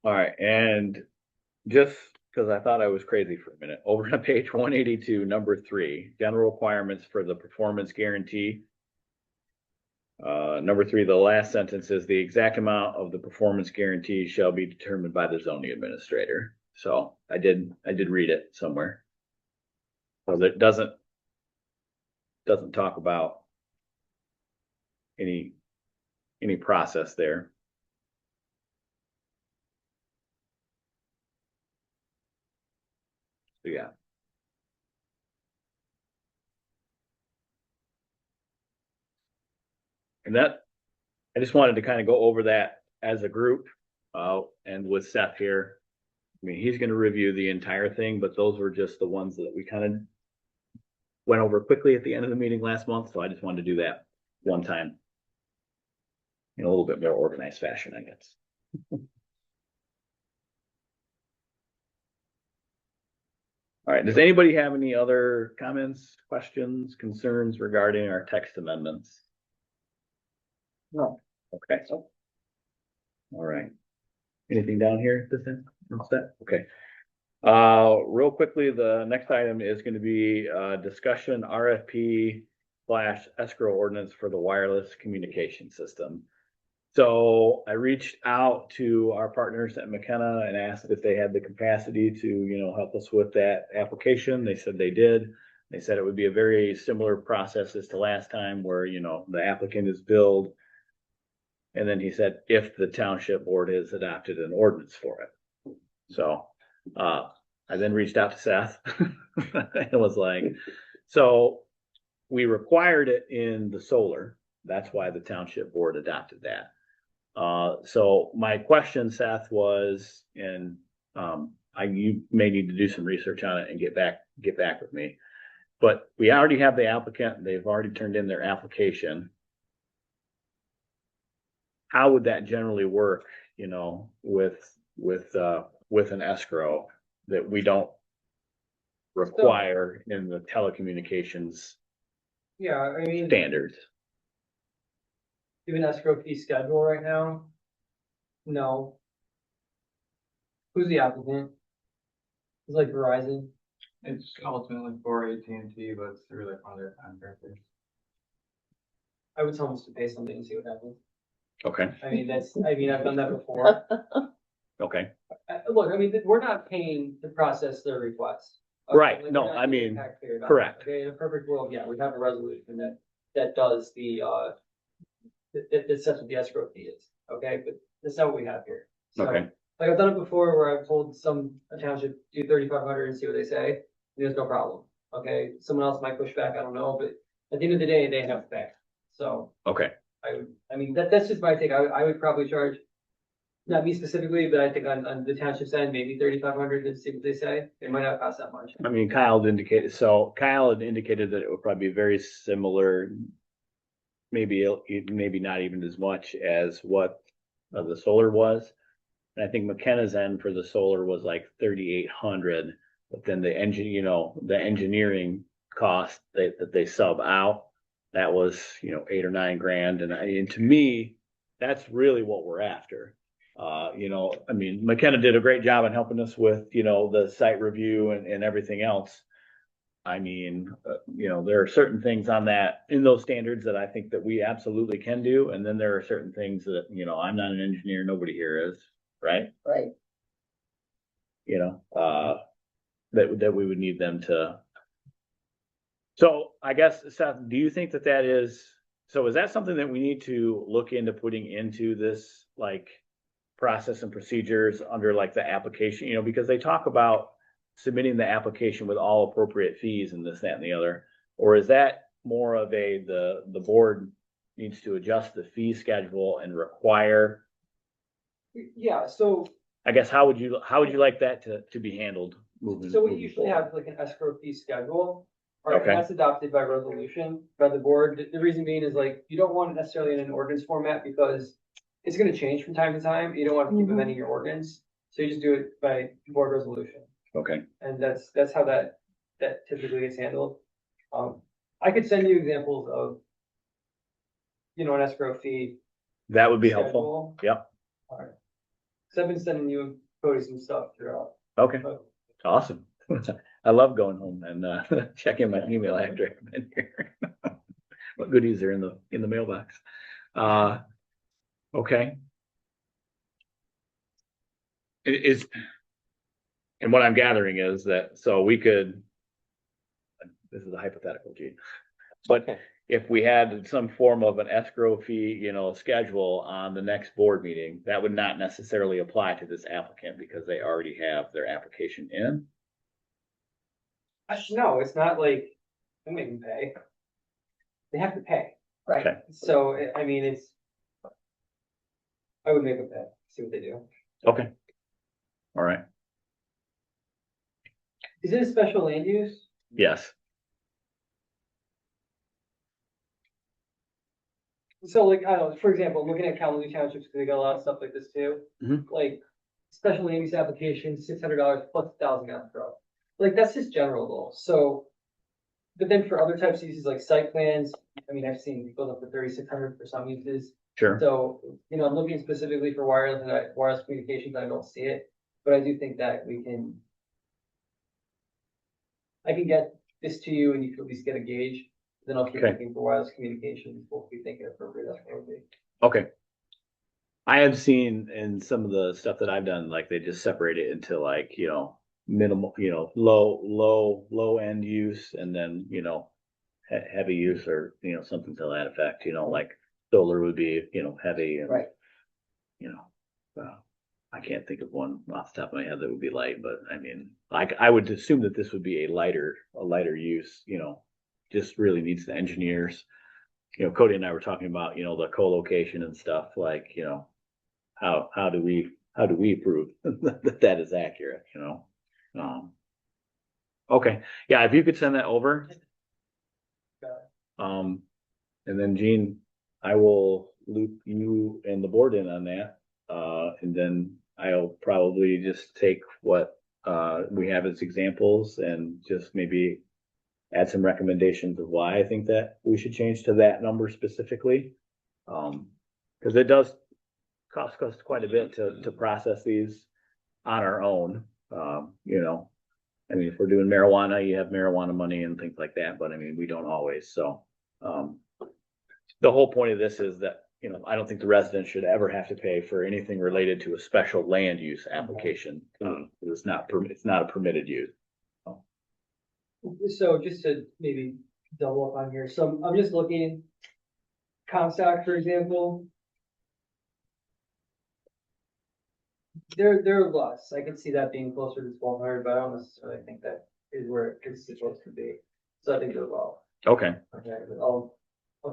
All right, and just because I thought I was crazy for a minute, over on page 182, number 3, general requirements for the performance guarantee. Number 3, the last sentence is the exact amount of the performance guarantee shall be determined by the zoning administrator. So I did read it somewhere. So it doesn't talk about any process there. So yeah. And that, I just wanted to kind of go over that as a group, and with Seth here. I mean, he's gonna review the entire thing, but those were just the ones that we kind of went over quickly at the end of the meeting last month, so I just wanted to do that one time. In a little bit more organized fashion, I guess. All right, does anybody have any other comments, questions, concerns regarding our text amendments? No. Okay. All right. Anything down here this end? Okay. Real quickly, the next item is going to be discussion RFP / escrow ordinance for the wireless communication system. So I reached out to our partners at McKenna and asked if they had the capacity to, help us with that application. They said they did. They said it would be a very similar process as to last time where, the applicant is billed. And then he said, if the township board has adopted an ordinance for it. So, I then reached out to Seth and was like, so we required it in the solar. That's why the township board adopted that. So my question, Seth, was, and, you may need to do some research on it and get back with me. But we already have the applicant, they've already turned in their application. How would that generally work, you know, with an escrow that we don't require in the telecommunications Yeah, I mean, standards? even escrow fee schedule right now? No. Who's the applicant? It's like Verizon. It's ultimately for AT&T, but it's through like one of their contractors. I would tell them to pay something and see what happens. Okay, I mean, I've done that before. okay, Look, I mean, we're not paying to process their requests. Okay? Right, Like, no, we're not I being mean, taxpayer dollars, correct. Okay, in a perfect world, yeah, we'd have a resolution that does the, that sets what the escrow fee is, okay, but that's not what we have here. So, Okay. like, I've done it before where I've told a township, do 3,500 and see what they say, and there's no problem, okay? Someone else might push back, I don't know, but at the end of the day, they have to pay, so. Okay, I mean, that's just my take. I would probably charge, not me specifically, but I think on the township's end, maybe 3,500 to see what they say. They might not cost that much. I mean, Kyle had indicated that it would probably be very similar. Maybe not even as much as what the solar was. And I think McKenna's end for the solar was like 3,800, but then the engineering cost that they sub out, that was, 8 or 9 grand. And to me, that's really what we're after. I mean, McKenna did a great job in helping us with, the site review and everything else. I mean, there are certain things in those standards that I think that we absolutely can do. And then there are certain things that, I'm not an engineer, nobody here is, right? Right. That we would need them to. So I guess, Seth, do you think is that something that we need to look into putting into this, like, process and procedures under like the application, because they talk about submitting the application with all appropriate fees and this, that, and the other, or is that more of the board needs to adjust the fee schedule and require? Yeah, so, I guess, how would you like that to be handled moving? so we moving usually forward? have like an escrow fee schedule. Right, Okay. and that's adopted by resolution by the board. The reason being is like, you don't want it necessarily in an ordinance format because it's gonna change from time to time. You don't want to keep them in your ordinance. So you just do it by board resolution. Okay, And that's how that typically gets handled. I could send you examples of, an escrow fee. that would be helpful. schedule. Yep. All right. So I've been sending you and Cody some stuff throughout. Okay, But awesome. I love going home and checking my email after I've been here. What goodies are in the mailbox? Okay. And what I'm gathering is that, so we could, this is a hypothetical, Gene, but Okay. if we had some form of an escrow fee, schedule on the next board meeting, that would not necessarily apply to this applicant because they already have their application in. no, it's not like I'm making pay. They have to pay. Right. Okay. So, I mean, I would make them pay, see what they do. Okay. All right. Is it a special land use? Yes. So like, I don't know, for example, I'm looking at Kalamazoo Townships, because they got a lot of stuff like this too. Mhm. Like, special land use application, $600 plus 1,000 escrow. Like, that's just general though, so. But then for other types of uses like site plans, I mean, I've seen it goes up to 3,600 for some uses. Sure. So, I'm looking specifically for wireless communications, I don't see it, but I do think that I can get this to you and you can at least get a gauge, then I'll keep Okay. looking for wireless communications, what we think appropriate escrow would be. Okay. I have seen in some of the stuff that I've done, like they just separate it into like, minimal, low end use and then, heavy use or, something to that effect, like solar would be, heavy and, Right. I can't think of one off the top of my head that would be light, but I mean, I would assume that this would be a lighter use, just really needs the engineers. Cody and I were talking about, the co-location and stuff like, how do we prove that that is accurate, you know? Okay, yeah, if you could send that over. And then Gene, I will loop you and the board in on that. And then I'll probably just take what, we have as examples and just maybe add some recommendations of why I think that we should change to that number specifically. Cause it does cost us quite a bit to process these on our own, you know. I mean, if we're doing marijuana, you have marijuana money and things like that, but I mean, we don't always, so. The whole point of this is that, you know, I don't think the residents should ever have to pay for anything related to a special land use application. It's not a permitted use. So just to maybe double up on here, so I'm just looking, Comstock, for example. They're less, I could see that being closer to 1,200, but I don't necessarily think that is where it's supposed to be, so I think they're low. Okay. Okay, but I'll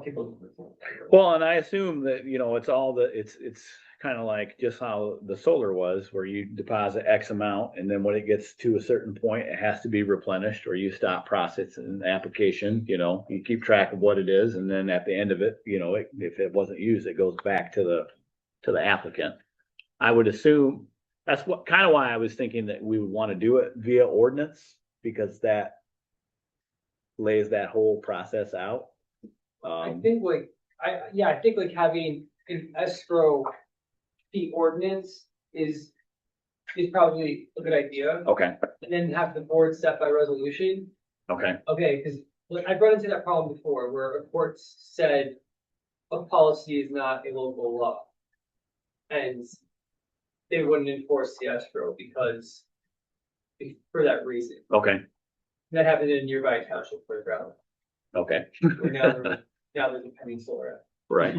keep a look at it. Well, and I assume that, you know, it's kind of like just how the solar was, where you deposit X amount and then when it gets to a certain point, it has to be replenished or you stop processing the application, you know, you keep track of what it is. And then at the end of it, you know, if it wasn't used, it goes back to the applicant. I would assume that's kind of why I was thinking that we would want to do it via ordinance, because that lays that whole process out. I think like having an escrow fee ordinance is probably a good idea. Okay, And then have the board set by resolution. okay, Okay, because I've run into that problem before where a court said a policy is not a local law. And they wouldn't enforce the escrow because for that reason. okay, That happened in a nearby township for ground. okay, Where now there's a pending solar. right.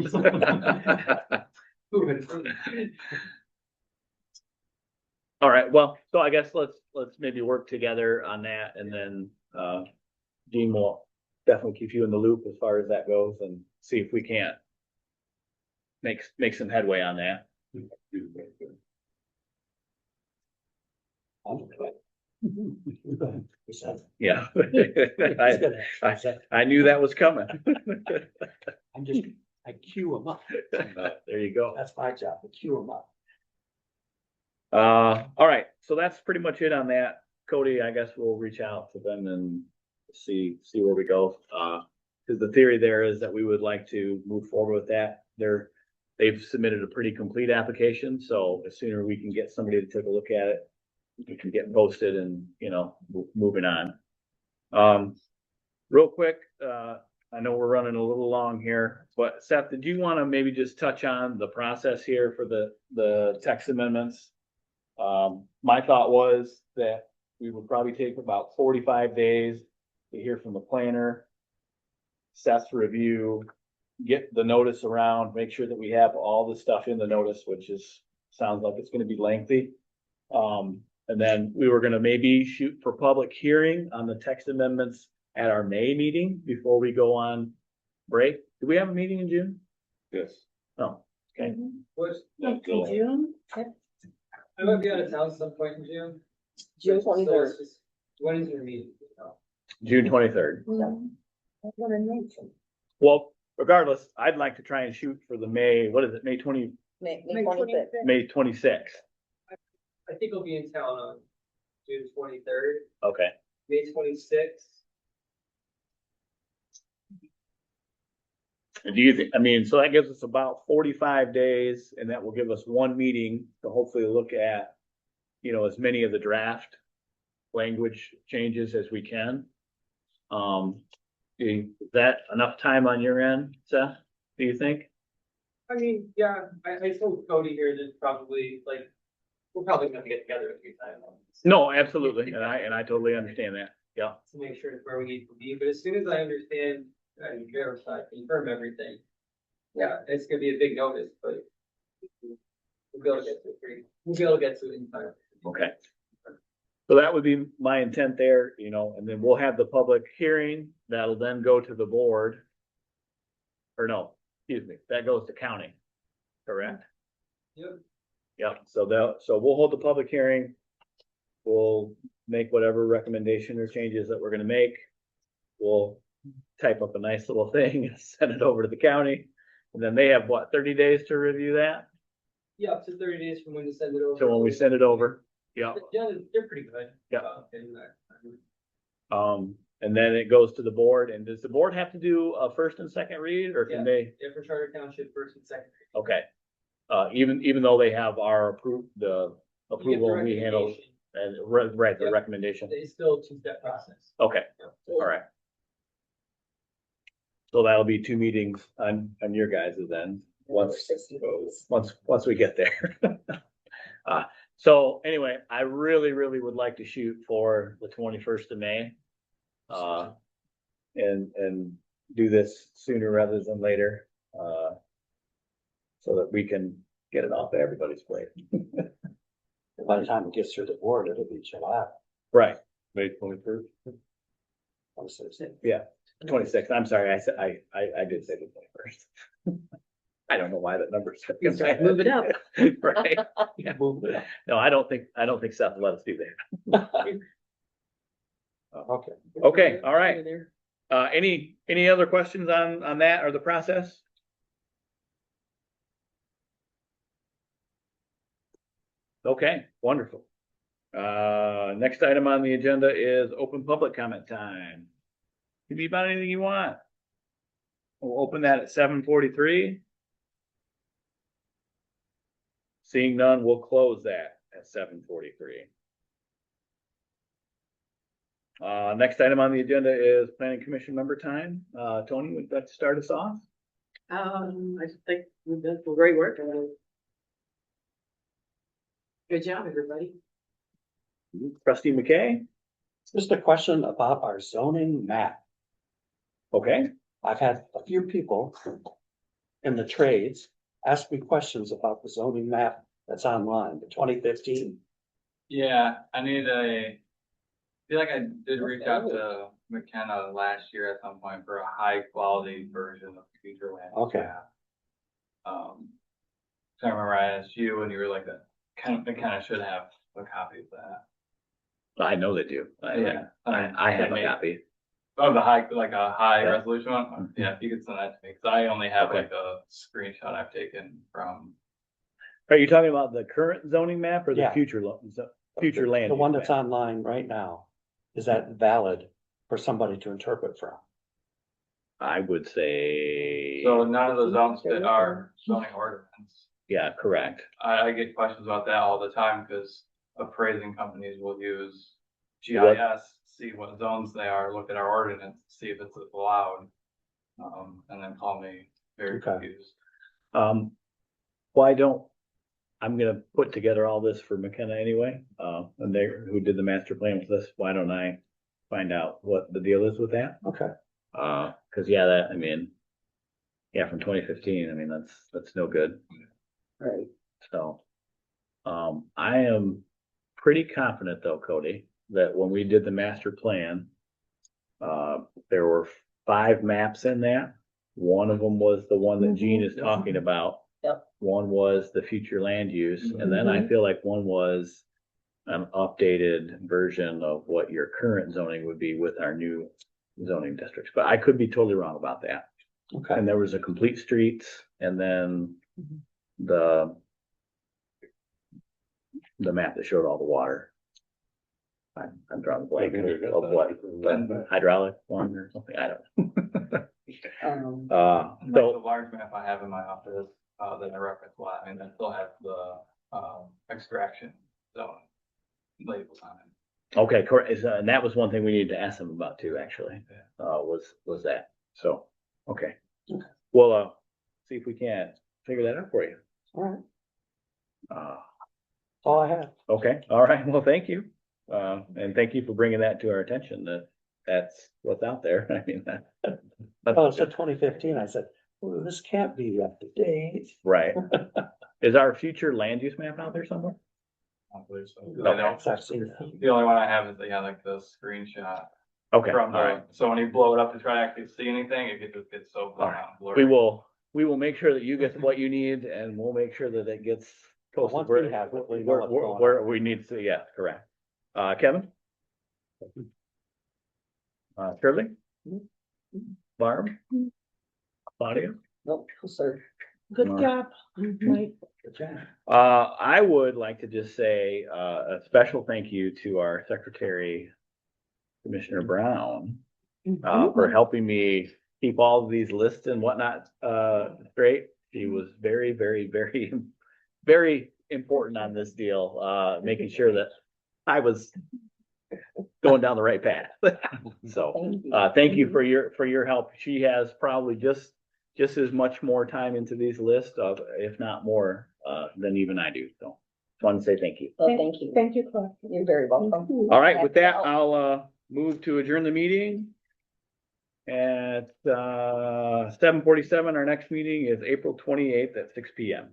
All right, well, so I guess let's maybe work together on that, and then Dean will definitely keep you in the loop as far as that goes and see if we can't make some headway on that. Yeah. I knew that was coming. I queue them up. There you go. That's my job, to queue them up. All right, so that's pretty much it on that. Cody, I guess we'll reach out to them and see where we go. Because the theory there is that we would like to move forward with that. They've submitted a pretty complete application, so the sooner we can get somebody to take a look at it, we can get posted and, you know, moving on. Real quick, I know we're running a little long here, but Seth, did you want to maybe just touch on the process here for the text amendments? My thought was that we would probably take about 45 days to hear from the planner, Seth's review, get the notice around, make sure that we have all the stuff in the notice, which sounds like it's going to be lengthy. And then we were going to maybe shoot for public hearing on the text amendments at our May meeting before we go on break. Do we have a meeting in June? Yes. Oh, okay. What's, June? I might be out of town some point in June. June So 23rd. when is your meeting? June 23rd. That's what I mentioned. Well, regardless, I'd like to try and shoot for the May 26th. May May 25th. May 26th. I think I'll be in town on June 23rd, Okay. May 26th. Do you think, I mean, so that gives us about 45 days, and that will give us one meeting to hopefully look at, you know, as many of the draft language changes as we can. Is that enough time on your end, Seth? Do you think? I mean, yeah, I told Cody here that probably we're probably gonna get together a few times. No, absolutely, and I totally understand that. Yeah. To make sure it's where we need to be, but as soon as I understand and verify, confirm everything. Yeah, it's gonna be a big notice, but we'll be able to get to it. We'll be able to get to it in time. Okay. So that would be my intent there, you know, and then we'll have the public hearing that'll then go to the board. Or no, excuse me, that goes to county, correct? Yep. Yep, so we'll hold the public hearing. We'll make whatever recommendation or changes that we're gonna make. We'll type up a nice little thing and send it over to the county. And then they have what, 30 days to review that? Yeah, up to 30 days from when you send it over. So when we send it over, yeah. Yeah, they're pretty good. Yeah. In that. And then it goes to the board. And does the board have to do a first and second read, or can Yeah. they? Yeah, for Charter Township, first and second. Okay. Even though they have our the You get the approval, we handle, recommendation. and right, the Yep. recommendation. They still two-step process. Okay, all right. So that'll be 2 meetings on your guys' then, once we get there. So anyway, I really would like to shoot for the 21st of May. And do this sooner rather than later, so that we can get it off everybody's plate. By the time it gets through the board, it'll be July. Right, May 21st. yeah, 26th, I'm sorry, I said, I did say the 21st. I don't know why that number's. Move it up. Right, yeah, move it up. No, I don't think Seth will let us do that. Okay. Okay, all right. Any other questions on that or the process? Okay, wonderful. Next item on the agenda is open public comment time. Can be about anything you want. We'll open that at 7:43. Seeing none, we'll close that at 7:43. Next item on the agenda is planning commission member time. Tony, would you like to start us off? I think we've done some great work. Good job, everybody. Trustee McKay? Just a question about our zoning map. Okay, I've had a few people in the trades ask me questions about the zoning map that's online, the 2015. Yeah, I feel like I did reach out to McKenna last year at some point for a high quality version of future land. use Okay. map. So I remember I asked you and you were like, McKenna should have a copy of that. I know they do. Yeah. I have a copy. Oh, the high Yeah. resolution one? Yeah, if you could send that to me, cause I only have Okay. like a screenshot I've taken from. Are you talking about the current zoning map or the Yeah. future future land? The one use that's map? online right now, is that valid for somebody to interpret from? I would say, So none of the zones fit our zoning ordinance. yeah, correct. I get questions about that all the time because appraising companies will use GIS, see what zones they are, look at our ordinance, see if it's allowed. And then call me very Okay. confused. Why don't, I'm gonna put together all this for McKenna anyway, and who did the master plan with us. Why don't I find out what the deal is with that? Okay. Cause yeah, from 2015, I mean, that's no good. Right. So, I am pretty confident though, Cody, that when we did the master plan, there were 5 maps in that. One of them was the one that Gene is talking about. Yep. One was the future land use, and then I feel like one was an updated version of what your current zoning would be with our new zoning districts, but I could be totally wrong about that. Okay. And there was a complete streets, and then the map that showed all the water. I'm drawing a blank of what, the hydraulic one or something, I don't know. Like the So, large map I have in my office, that I referenced, I mean, that still has the, extraction zone labels on it. okay, correct, and that was one thing we needed to ask them about too, actually, was that, so, okay. Well, see if we can figure that out for you. All right. Uh, That's all I have. okay, all right, well, thank you. And thank you for bringing that to our attention, that's what's out there. I mean, Oh, it said 2015. I said, well, this can't be up to date. right. Is our future land use map out there somewhere? I don't believe so. 'Cause Okay. I don't- I've seen that. The only one I have is, like the screenshot Okay, all from right. so when you blow it up to try to actually see anything, it just gets so All right. blurry. We will make sure that you get what you need, and we'll make sure that it gets close once where- we have it, we know what's going on. where we need to, yeah, correct. Kevin? Shirley? Barb? Claudia? Nope, sir. Good Mark. job, Mike. Good job. I would like to just say, a special thank you to our secretary, Commissioner Brown, for helping me keep all of these lists and whatnot, straight. She was very, very, very, very important on this deal, making sure that I was going down the right path. So, Thank you. thank you for your help. She has probably just as much more time into these lists of, if not more, than even I do. So, just wanted to say thank you. Well, thank you. Thank you, Clark. You're very welcome. All right, with that, I'll move to adjourn the meeting at 7:47. Our next meeting is April 28th at 6 p.m.